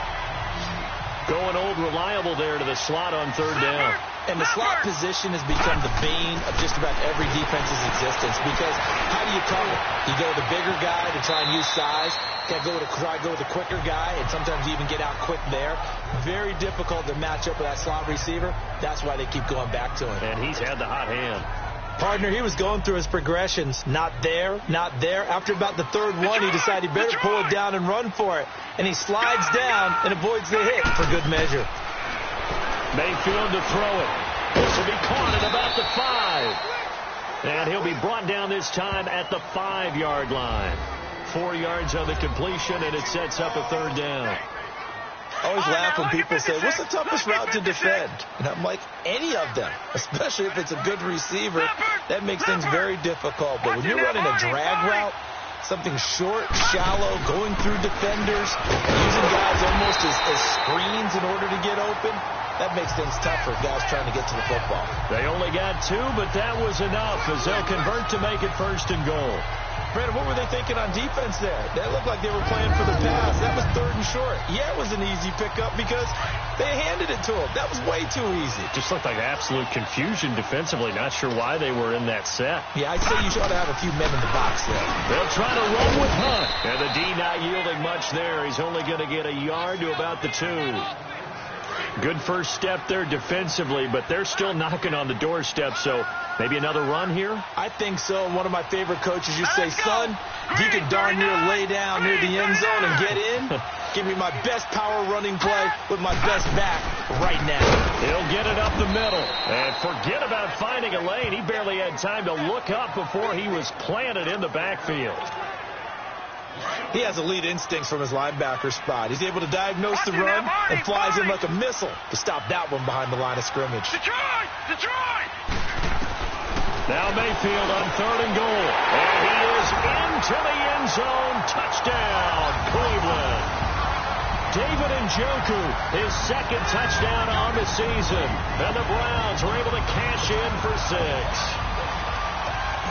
Going old reliable there to the slot on third down. And the slot position has become the bane of just about every defense's existence, because how do you cover? You go with the bigger guy to try and use size. Can't go with the quicker guy, and sometimes you even get out quick there. Very difficult to match up with that slot receiver. That's why they keep going back to him. And he's had the hot hand. Partner, he was going through his progressions. Not there, not there. After about the third one, he decided he better pull it down and run for it. And he slides down and avoids the hit for good measure. Mayfield to throw it. This will be caught at about the 5. And he'll be brought down this time at the 5-yard line. 4 yards on the completion, and it sets up a third down. I always laugh when people say, what's the toughest route to defend? And I'm like, any of them, especially if it's a good receiver. That makes things very difficult. But when you're running a drag route, something short, shallow, going through defenders, using guys almost as screens in order to get open, that makes things tough for guys trying to get to the football. They only got 2, but that was enough as they'll convert to make it first and goal. Brandon, what were they thinking on defense there? They looked like they were playing for the pass. That was third and short. Yeah, it was an easy pickup because they handed it to him. That was way too easy. Just looked like absolute confusion defensively. Not sure why they were in that set. Yeah, I'd say you ought to have a few men in the box there. They'll try to run with Hunt. And the D not yielding much there. He's only going to get a yard to about the 2. Good first step there defensively, but they're still knocking on the doorstep, so maybe another run here? I think so. One of my favorite coaches used to say, son, if you can darn near lay down near the end zone and get in, give me my best power running play with my best back right now. He'll get it up the middle. And forget about finding a lane. He barely had time to look up before he was planted in the backfield. He has elite instincts from his linebacker spot. He's able to diagnose the run and flies in like a missile to stop that one behind the line of scrimmage. Detroit! Now Mayfield on third and goal. And he is into the end zone. Touchdown, Cleveland. David Njoku, his second touchdown on the season. And the Browns were able to cash in for 6.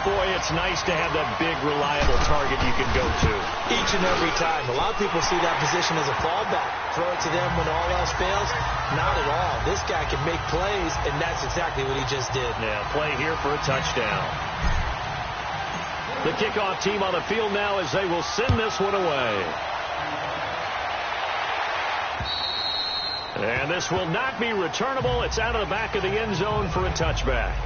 Boy, it's nice to have that big, reliable target you can go to. Each and every time. A lot of people see that position as a fallback. Throw it to them when all else fails. Not at all. This guy can make plays, and that's exactly what he just did. Yeah, play here for a touchdown. The kickoff team on the field now as they will send this one away. And this will not be returnable. It's out of the back of the end zone for a touchback.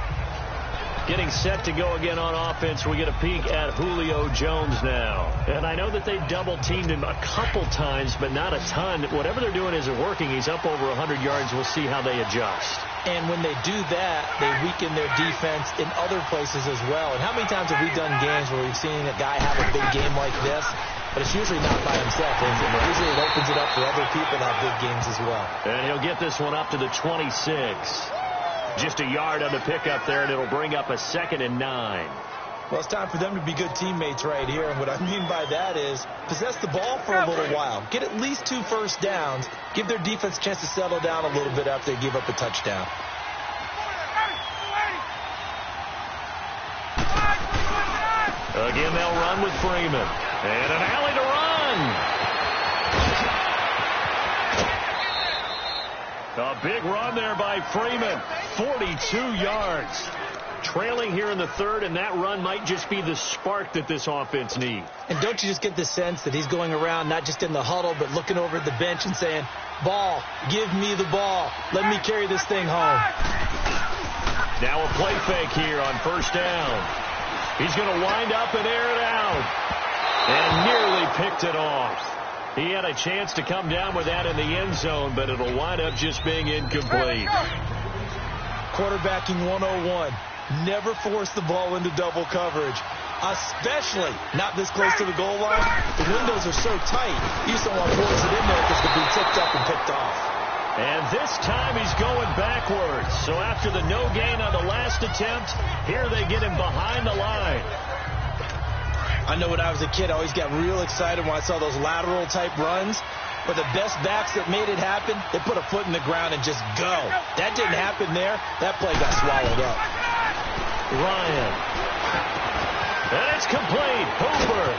Getting set to go again on offense. We get a peek at Julio Jones now. And I know that they double-teamed him a couple times, but not a ton. Whatever they're doing isn't working. He's up over 100 yards. We'll see how they adjust. And when they do that, they weaken their defense in other places as well. And how many times have we done games where we've seen a guy have a big game like this? But it's usually not by himself, is it? Usually it opens it up for other people to have big games as well. And he'll get this one up to the 26. Just a yard on the pickup there, and it'll bring up a 2nd and 9. Well, it's time for them to be good teammates right here. And what I mean by that is possess the ball for a little while. Get at least 2 first downs. Give their defense a chance to settle down a little bit after they give up a touchdown. Again, they'll run with Freeman. And an alley to run. A big run there by Freeman. 42 yards. Trailing here in the third, and that run might just be the spark that this offense needs. And don't you just get the sense that he's going around not just in the huddle, but looking over at the bench and saying, ball, give me the ball. Let me carry this thing home. Now a play fake here on first down. He's going to wind up and air it out. And nearly picked it off. He had a chance to come down with that in the end zone, but it'll wind up just being incomplete. Quarterbacking 101. Never force the ball into double coverage, especially not this close to the goal line. The windows are so tight, you just don't want to force it in there because it could be tipped up and picked off. And this time he's going backwards. So after the no gain on the last attempt, here they get him behind the line. I know when I was a kid, I always got real excited when I saw those lateral type runs. But the best backs that made it happen, they put a foot in the ground and just go. That didn't happen there. That play got swallowed up. Ryan. And it's complete. Hooper.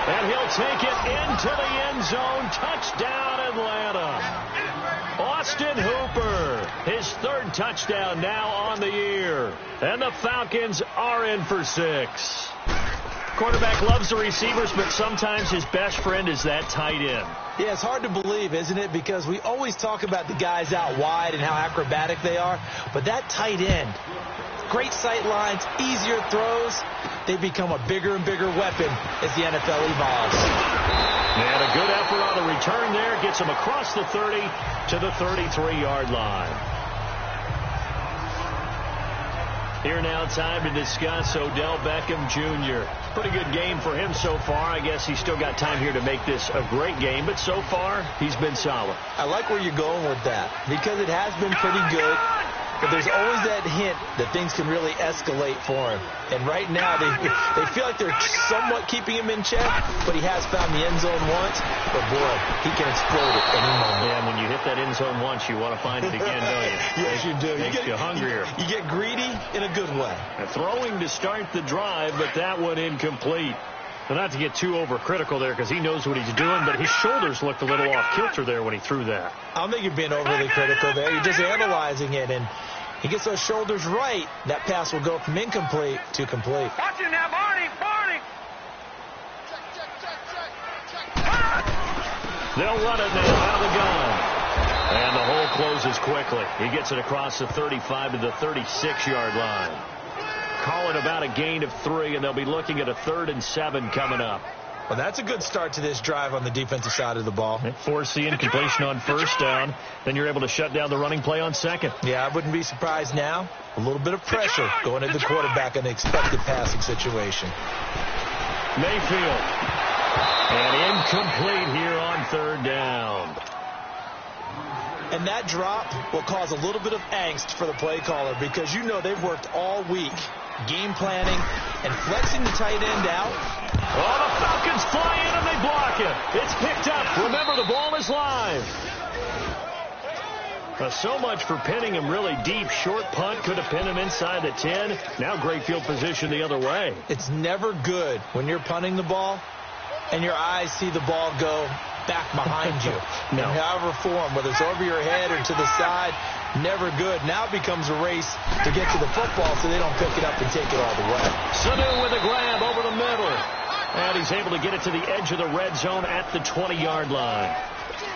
And he'll take it into the end zone. Touchdown, Atlanta. Austin Hooper, his third touchdown now on the year. And the Falcons are in for 6. Quarterback loves the receivers, but sometimes his best friend is that tight end. Yeah, it's hard to believe, isn't it? Because we always talk about the guys out wide and how acrobatic they are. But that tight end, great sight lines, easier throws, they become a bigger and bigger weapon as the NFL evolves. And a good effort on the return there. Gets him across the 30 to the 33-yard line. Here now, time to discuss Odell Beckham Jr. Pretty good game for him so far. I guess he's still got time here to make this a great game, but so far, he's been solid. I like where you're going with that because it has been pretty good, but there's always that hint that things can really escalate for him. And right now, they feel like they're somewhat keeping him in check, but he has found the end zone once. But, boy, he can explode at any moment. Yeah, when you hit that end zone once, you want to find it again, don't you? Yes, you do. Makes you hungrier. You get greedy in a good way. Throwing to start the drive, but that one incomplete. Well, not to get too overcritical there because he knows what he's doing, but his shoulders looked a little off kilter there when he threw that. I don't think you're being overly critical there. You're just analyzing it, and he gets those shoulders right. That pass will go from incomplete to complete. Watch him now, Barney! Barney! They'll run it now out of the gun. And the hole closes quickly. He gets it across the 35 to the 36-yard line. Call it about a gain of 3, and they'll be looking at a 3rd and 7 coming up. Well, that's a good start to this drive on the defensive side of the ball. Force the incompletion on first down. Then you're able to shut down the running play on second. Yeah, I wouldn't be surprised now. A little bit of pressure going into the quarterback in an expected passing situation. Mayfield. And incomplete here on 3rd down. And that drop will cause a little bit of angst for the play caller because you know they've worked all week game planning and flexing the tight end out. Oh, the Falcons fly in and they block it. It's picked up. Remember, the ball is live. So much for pinning him really deep. Short punt could have pinned him inside the 10. Now great field position the other way. It's never good when you're punting the ball and your eyes see the ball go back behind you. No. In however form, whether it's over your head or to the side, never good. Now it becomes a race to get to the football so they don't pick it up and take it all the way. Sanu with a grab over the middle. And he's able to get it to the edge of the red zone at the 20-yard line.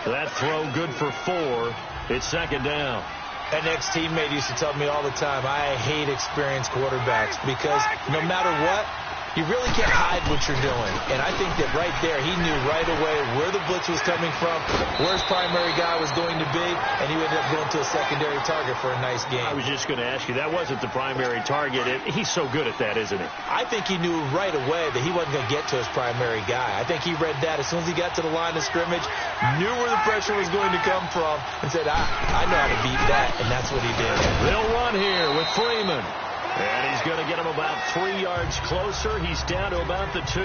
That throw good for 4. It's 2nd down. An ex-teammate used to tell me all the time, I hate experienced quarterbacks because no matter what, you really can't hide what you're doing. And I think that right there, he knew right away where the blitz was coming from, where his primary guy was going to be, and he ended up going to a secondary target for a nice game. I was just going to ask you, that wasn't the primary target. He's so good at that, isn't he? I think he knew right away that he wasn't going to get to his primary guy. I think he read that as soon as he got to the line of scrimmage, knew where the pressure was going to come from, and said, I know how to beat that, and that's what he did. They'll run here with Freeman. And he's going to get him about 3 yards closer. He's down to about the 2.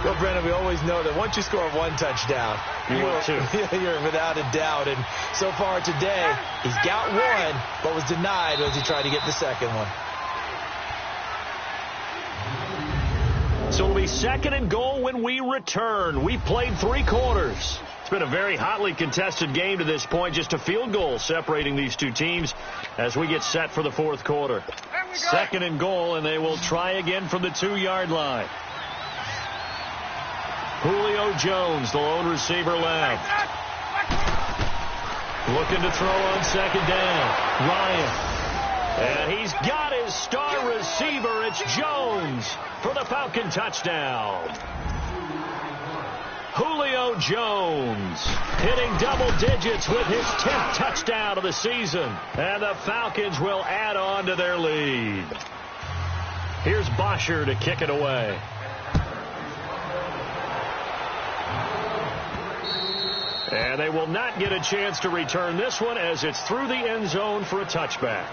Well, Brennan, we always know that once you score 1 touchdown, you're without a doubt. And so far today, he's got 1, but was denied as he tried to get the second one. So it'll be 2nd and goal when we return. We've played 3 quarters. It's been a very hotly contested game to this point. Just a field goal separating these two teams as we get set for the 4th quarter. 2nd and goal, and they will try again from the 2-yard line. Julio Jones, the lone receiver left. Looking to throw on 2nd down. Ryan. And he's got his star receiver. It's Jones for the Falcon touchdown. Julio Jones hitting double digits with his 10th touchdown of the season. And the Falcons will add on to their lead. Here's Bosher to kick it away. And they will not get a chance to return this one as it's through the end zone for a touchback.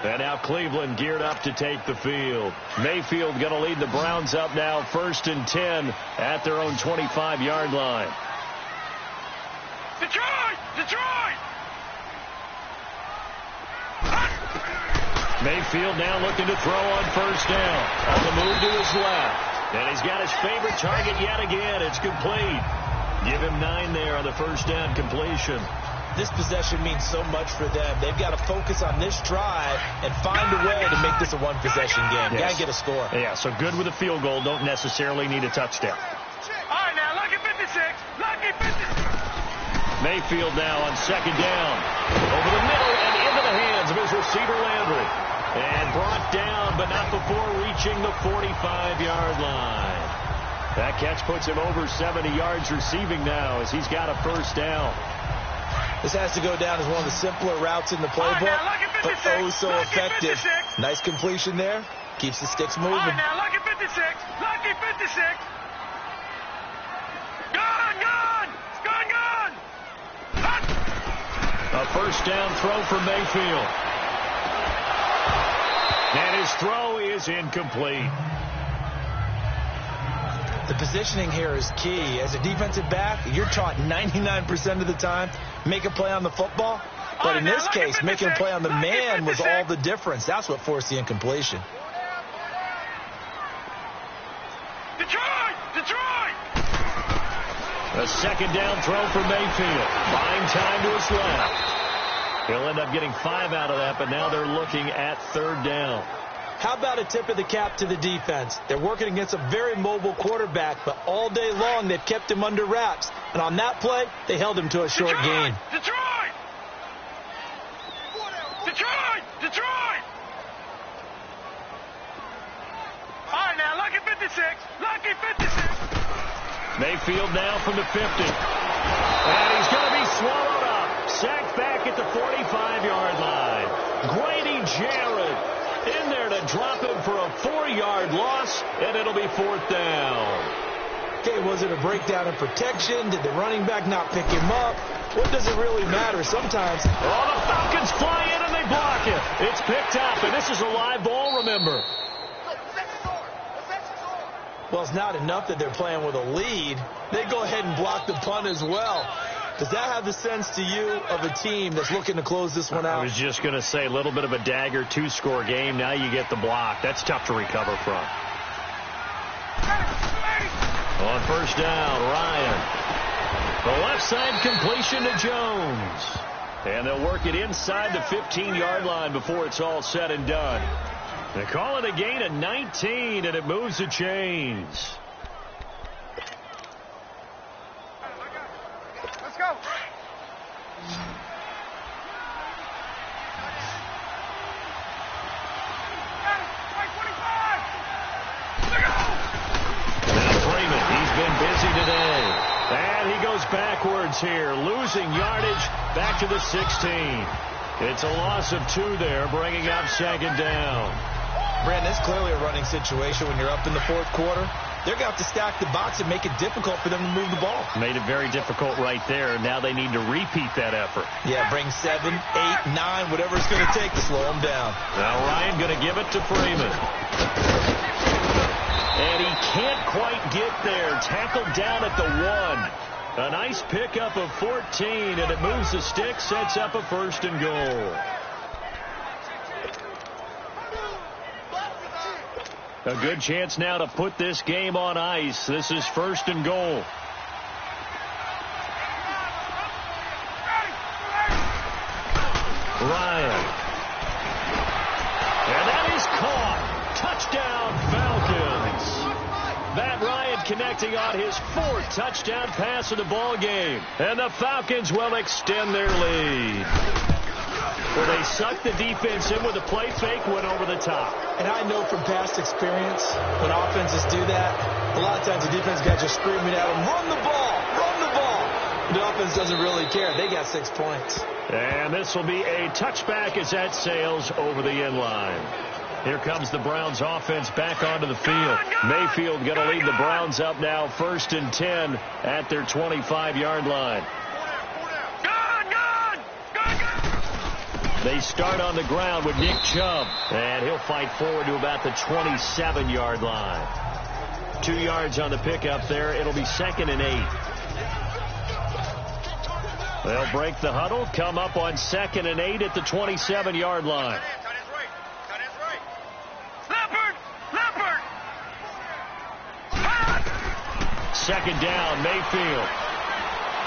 And now Cleveland geared up to take the field. Mayfield going to lead the Browns up now 1st and 10 at their own 25-yard line. Detroit! Detroit! Mayfield now looking to throw on first down. On the move to his left. And he's got his favorite target yet again. It's complete. Give him 9 there on the first down completion. This possession means so much for them. They've got to focus on this drive and find a way to make this a one-possession game. Yes. Got to get a score. Yeah, so good with a field goal. Don't necessarily need a touchdown. All right, now, lucky 56. Lucky 56. Mayfield now on second down. Over the middle and into the hands of his receiver, Landry. And brought down, but not before reaching the 45-yard line. That catch puts him over 70 yards receiving now as he's got a first down. This has to go down as one of the simpler routes in the playbook, but oh so effective. Nice completion there. Keeps the sticks moving. All right, now, lucky 56. Lucky 56. Gone. A first down throw for Mayfield. And his throw is incomplete. The positioning here is key. As a defensive back, you're taught 99% of the time, make a play on the football. But in this case, making a play on the man was all the difference. That's what forced the incompletion. Detroit! A second down throw for Mayfield. Buying time to his left. He'll end up getting 5 out of that, but now they're looking at third down. How about a tip of the cap to the defense? They're working against a very mobile quarterback, but all day long they've kept him under wraps. And on that play, they held him to a short gain. Detroit! All right, now, lucky 56. Lucky 56. Mayfield now from the 50. And he's going to be swallowed up. Sacked back at the 45-yard line. Grady Jarrett in there to drop him for a 4-yard loss, and it'll be fourth down. Okay, was it a breakdown in protection? Did the running back not pick him up? What does it really matter? Sometimes. Oh, the Falcons fly in and they block it. It's picked up, and this is a live ball, remember. Well, it's not enough that they're playing with a lead. They go ahead and block the punt as well. Does that have the sense to you of a team that's looking to close this one out? I was just going to say, a little bit of a dagger, 2-score game. Now you get the block. That's tough to recover from. On first down, Ryan. The left side completion to Jones. And they'll work it inside the 15-yard line before it's all said and done. They call it a gain of 19, and it moves the chains. Let's go. He's been busy today. And he goes backwards here, losing yardage back to the 16. It's a loss of 2 there, bringing up second down. Brandon, it's clearly a running situation when you're up in the fourth quarter. They're going to have to stack the box and make it difficult for them to move the ball. Made it very difficult right there. Now they need to repeat that effort. Yeah, bring 7, 8, 9, whatever it's going to take to slow them down. Now Ryan going to give it to Freeman. And he can't quite get there. Tackled down at the 1. A nice pickup of 14, and it moves the stick, sets up a first and goal. A good chance now to put this game on ice. This is first and goal. Ryan. And that is caught. Touchdown, Falcons. Matt Ryan connecting on his 4th touchdown pass of the ball game. And the Falcons will extend their lead. Well, they sucked the defense in with a play fake, went over the top. And I know from past experience, when offenses do that, a lot of times the defense guys are screaming at them, run the ball, run the ball. The offense doesn't really care. They got 6 points. And this will be a touchback as that sails over the end line. Here comes the Browns offense back onto the field. Mayfield going to lead the Browns up now, 1st and 10 at their 25-yard line. They start on the ground with Nick Chubb, and he'll fight forward to about the 27-yard line. 2 yards on the pickup there. It'll be 2nd and 8. They'll break the huddle, come up on 2nd and 8 at the 27-yard line. second down. Mayfield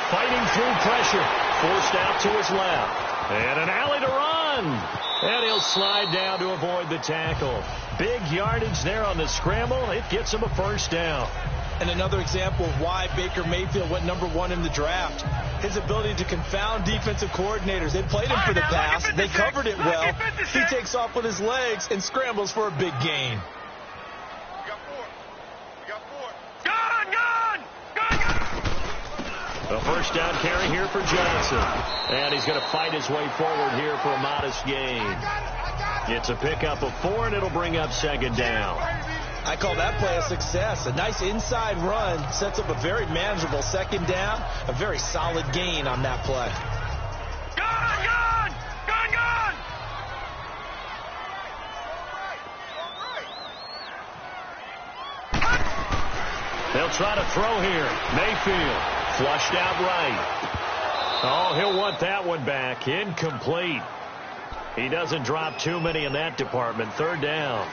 fighting through pressure. Forced out to his left. And an alley to run. And he'll slide down to avoid the tackle. Big yardage there on the scramble. It gets him a first down. And another example of why Baker Mayfield went #1 in the draft. His ability to confound defensive coordinators. They played him for the pass. They covered it well. He takes off with his legs and scrambles for a big gain. A first down carry here for Johnson. And he's going to fight his way forward here for a modest gain. It's a pickup of 4, and it'll bring up second down. I call that play a success. A nice inside run sets up a very manageable second down. A very solid gain on that play. Gone! They'll try to throw here. Mayfield flushed out right. Oh, he'll want that one back. Incomplete. He doesn't drop too many in that department. Third down.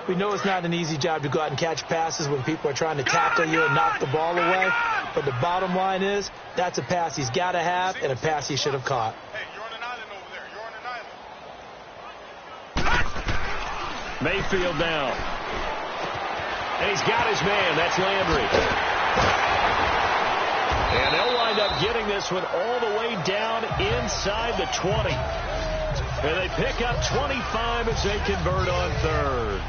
We know it's not an easy job to go out and catch passes when people are trying to tackle you and knock the ball away. But the bottom line is, that's a pass he's got to have and a pass he should have caught. Hey, you're on an island over there. You're on an island. Mayfield now. And he's got his man. That's Landry. And they'll wind up getting this one all the way down inside the 20. And they pick up 25 as they convert on third.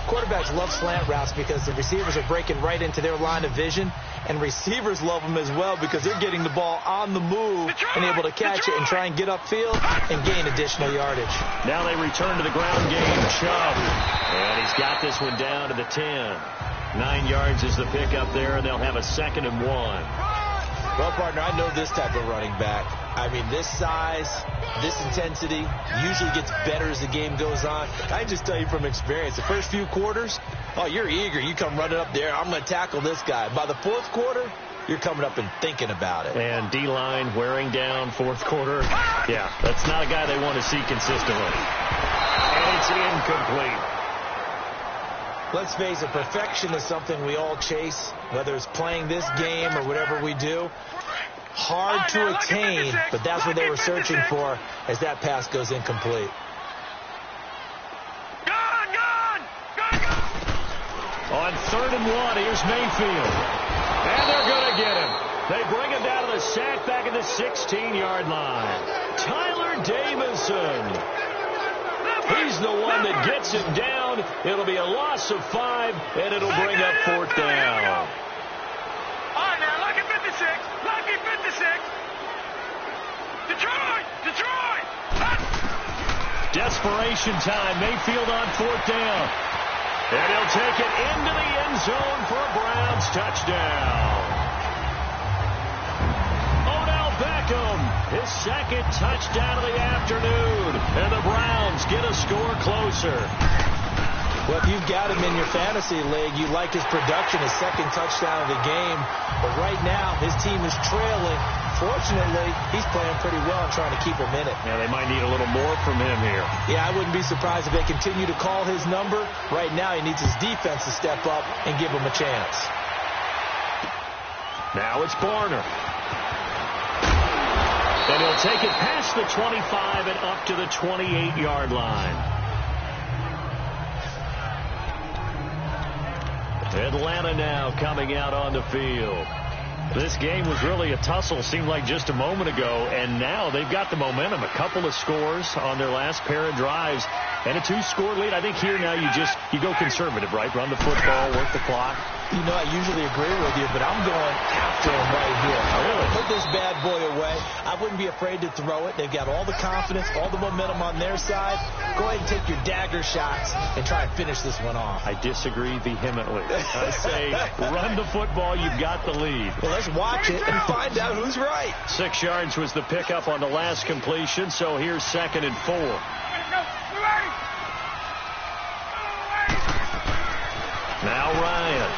Quarterbacks love slant routes because the receivers are breaking right into their line of vision, and receivers love them as well because they're getting the ball on the move and able to catch it and try and get upfield and gain additional yardage. Now they return to the ground game. Chubb. And he's got this one down to the 10. 9 yards is the pickup there, and they'll have a 2nd and 1. Well, partner, I know this type of running back. I mean, this size, this intensity usually gets better as the game goes on. I can just tell you from experience, the first few quarters, oh, you're eager. You come running up there. I'm going to tackle this guy. By the 4th quarter, you're coming up and thinking about it. And D-line wearing down 4th quarter. Yeah, that's not a guy they want to see consistently. And it's incomplete. Let's face it, perfection is something we all chase, whether it's playing this game or whatever we do. Hard to attain, but that's what they were searching for as that pass goes incomplete. On 3rd and 1, here's Mayfield. And they're going to get him. They bring him down to the sack back at the 16-yard line. Tyler Davison. He's the one that gets him down. It'll be a loss of 5, and it'll bring up 4th down. All right, now, lucky 56. Lucky 56. Detroit! Desperation time. Mayfield on 4th down. And he'll take it into the end zone for a Browns touchdown. Beckham, his 2nd touchdown of the afternoon, and the Browns get a score closer. Well, if you've got him in your fantasy league, you like his production, his 2nd touchdown of the game. But right now, his team is trailing. Fortunately, he's playing pretty well and trying to keep him in it. Yeah, they might need a little more from him here. Yeah, I wouldn't be surprised if they continue to call his number. Right now, he needs his defense to step up and give him a chance. Now it's Barner. And he'll take it past the 25 and up to the 28-yard line. Atlanta now coming out on the field. This game was really a tussle, seemed like just a moment ago, and now they've got the momentum. A couple of scores on their last pair of drives, and a 2-score lead. I think here now you go conservative, right? Run the football, work the clock. You know, I usually agree with you, but I'm going after him right here. Really? Put this bad boy away. I wouldn't be afraid to throw it. They've got all the confidence, all the momentum on their side. Go ahead and take your dagger shots and try and finish this one off. I disagree vehemently. I say run the football. You've got the lead. Well, let's watch it and find out who's right. 6 yards was the pickup on the last completion, so here's 2nd and 4. Now Ryan.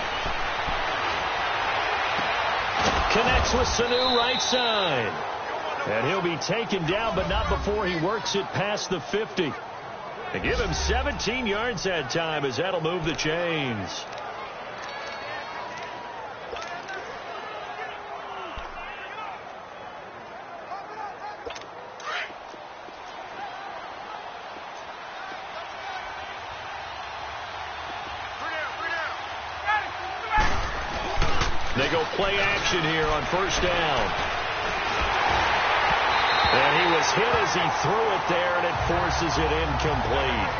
Connects with Sanu right side. And he'll be taken down, but not before he works it past the 50. To give him 17 yards that time, as that'll move the chains. They go play action here on first down. And he was hit as he threw it there, and it forces it incomplete.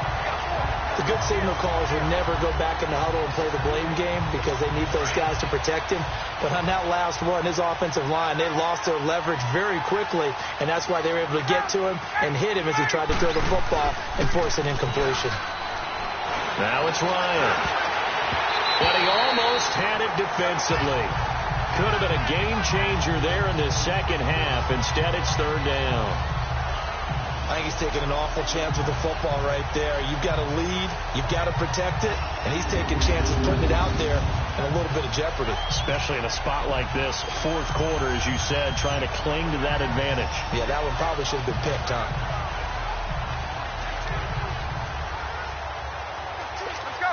The good signal callers will never go back in the huddle and play the blame game because they need those guys to protect him. But on that last one, his offensive line, they lost their leverage very quickly, and that's why they were able to get to him and hit him as he tried to throw the football and force an incompletion. Now it's Ryan. But he almost had it defensively. Could have been a game changer there in the second half. Instead, it's third down. I think he's taking an awful chance with the football right there. You've got to lead, you've got to protect it, and he's taking chances putting it out there in a little bit of jeopardy. Especially in a spot like this, fourth quarter, as you said, trying to cling to that advantage. Yeah, that one probably should have been picked, huh?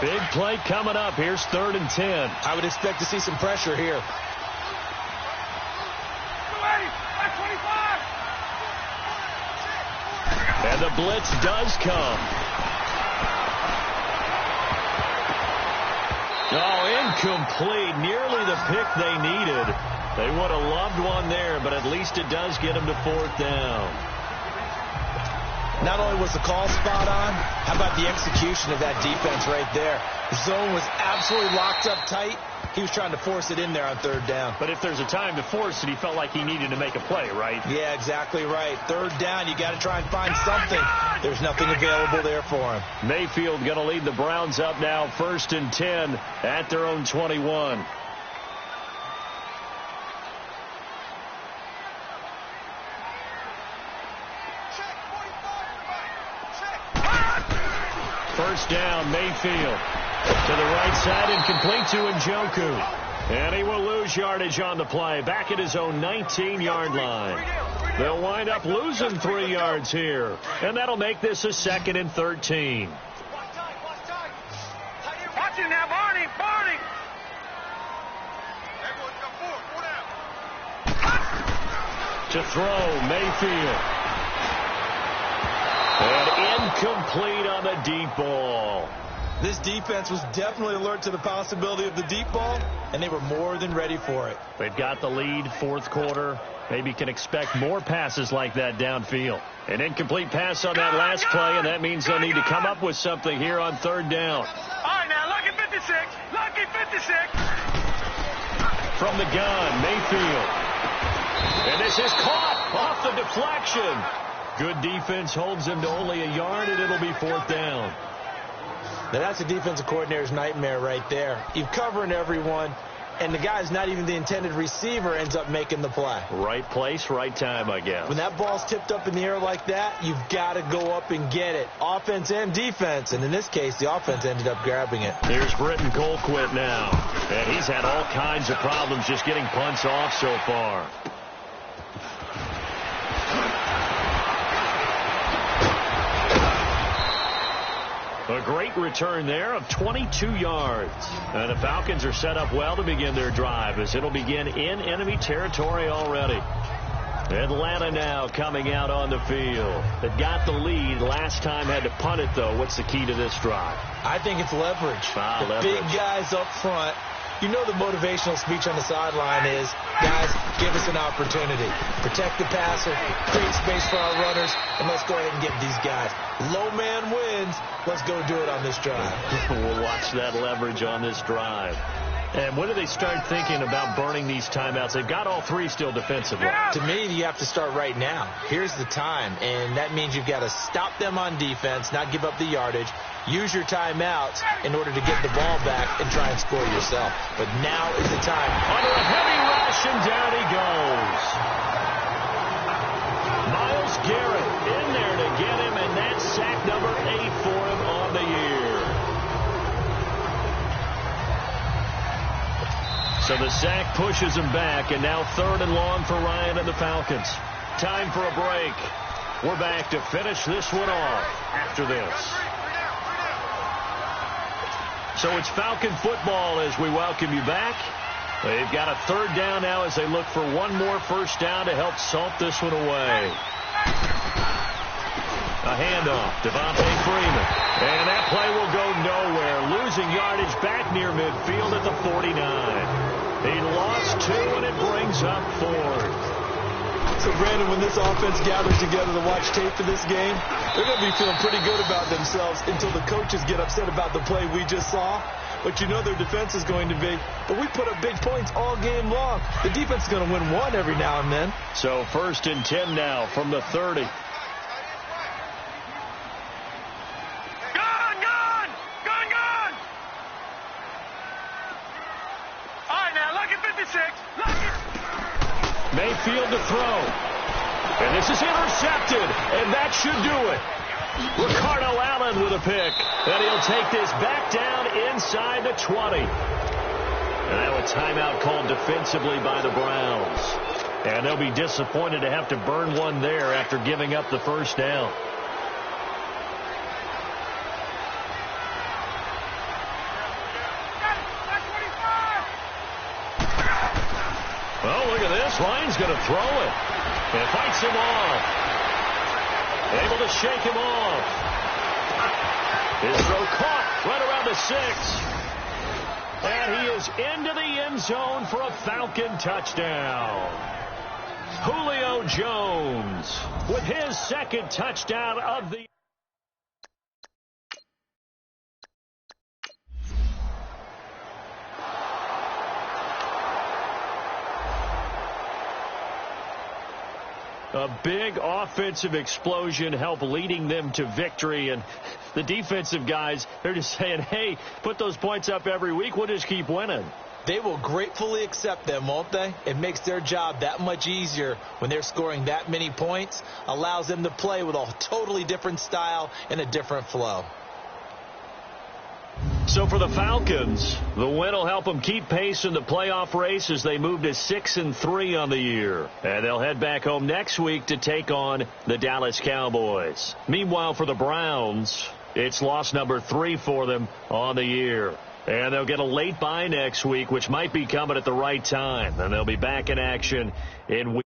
Big play coming up. Here's 3rd and 10. I would expect to see some pressure here. And the blitz does come. Oh, incomplete. Nearly the pick they needed. They would have loved one there, but at least it does get them to 4th down. Not only was the call spot on, how about the execution of that defense right there? The zone was absolutely locked up tight. He was trying to force it in there on 3rd down. But if there's a time to force it, he felt like he needed to make a play, right? Yeah, exactly right. 3rd down, you got to try and find something. There's nothing available there for him. Mayfield going to lead the Browns up now, 1st and 10 at their own 21. First down, Mayfield. To the right side and complete to Njoku. And he will lose yardage on the play. Back at his own 19-yard line. They'll wind up losing 3 yards here. And that'll make this a 2nd and 13. Watch him now, Barney. To throw, Mayfield. And incomplete on the deep ball. This defense was definitely alert to the possibility of the deep ball, and they were more than ready for it. They've got the lead, 4th quarter. Maybe can expect more passes like that downfield. An incomplete pass on that last play, and that means they'll need to come up with something here on 3rd down. All right, now, lucky 56. Lucky 56. From the gun, Mayfield. And this is caught off the deflection. Good defense holds him to only a yard, and it'll be 4th down. Now, that's a defensive coordinator's nightmare right there. You're covering everyone, and the guy's not even the intended receiver ends up making the play. Right place, right time, I guess. When that ball's tipped up in the air like that, you've got to go up and get it. Offense and defense, and in this case, the offense ended up grabbing it. Here's Britton Colquitt now, and he's had all kinds of problems just getting punts off so far. A great return there of 22 yards. And the Falcons are set up well to begin their drive as it'll begin in enemy territory already. Atlanta now coming out on the field. They got the lead. Last time had to punt it, though. What's the key to this drive? I think it's leverage. Leverage. Big guys up front. You know the motivational speech on the sideline is, guys, give us an opportunity. Protect the passer, create space for our runners, and let's go ahead and get these guys. Low man wins. Let's go do it on this drive. We'll watch that leverage on this drive. And when do they start thinking about burning these timeouts? They've got all 3 still defensively. To me, you have to start right now. Here's the time, and that means you've got to stop them on defense, not give up the yardage. Use your timeouts in order to get the ball back and try and score yourself. But now is the time. Under a heavy rush, and down he goes. Myles Garrett in there to get him, and that's sack number 8 for him on the year. So the sack pushes him back, and now 3rd and long for Ryan and the Falcons. Time for a break. We're back to finish this one off after this. So it's Falcon football as we welcome you back. They've got a 3rd down now as they look for one more first down to help salt this one away. A handoff, Devontae Freeman. And that play will go nowhere. Losing yardage back near midfield at the 49. He lost 2, and it brings up 4th. So, Brandon, when this offense gathers together to watch tape for this game, they're going to be feeling pretty good about themselves until the coaches get upset about the play we just saw. But you know their defense is going to be. But we put up big points all game long. The defense is going to win one every now and then. So 1st and 10 now from the 30. Gone! All right, now, look at 56. Mayfield to throw. And this is intercepted, and that should do it. Ricardo Allen with a pick. And he'll take this back down inside the 20. And now a timeout called defensively by the Browns. And they'll be disappointed to have to burn one there after giving up the first down. Oh, look at this. Ryan's going to throw it. And fights him off. Able to shake him off. His throw caught right around the 6. And he is into the end zone for a Falcon touchdown. Julio Jones with his 2nd touchdown of the A big offensive explosion helped leading them to victory. And the defensive guys, they're just saying, hey, put those points up every week. We'll just keep winning. They will gratefully accept them, won't they? It makes their job that much easier when they're scoring that many points. Allows them to play with a totally different style and a different flow. So for the Falcons, the win will help them keep pace in the playoff race as they move to 6-3 on the year. And they'll head back home next week to take on the Dallas Cowboys. Meanwhile, for the Browns, it's loss number 3 for them on the year. And they'll get a late bye next week, which might be coming at the right time. And they'll be back in action in week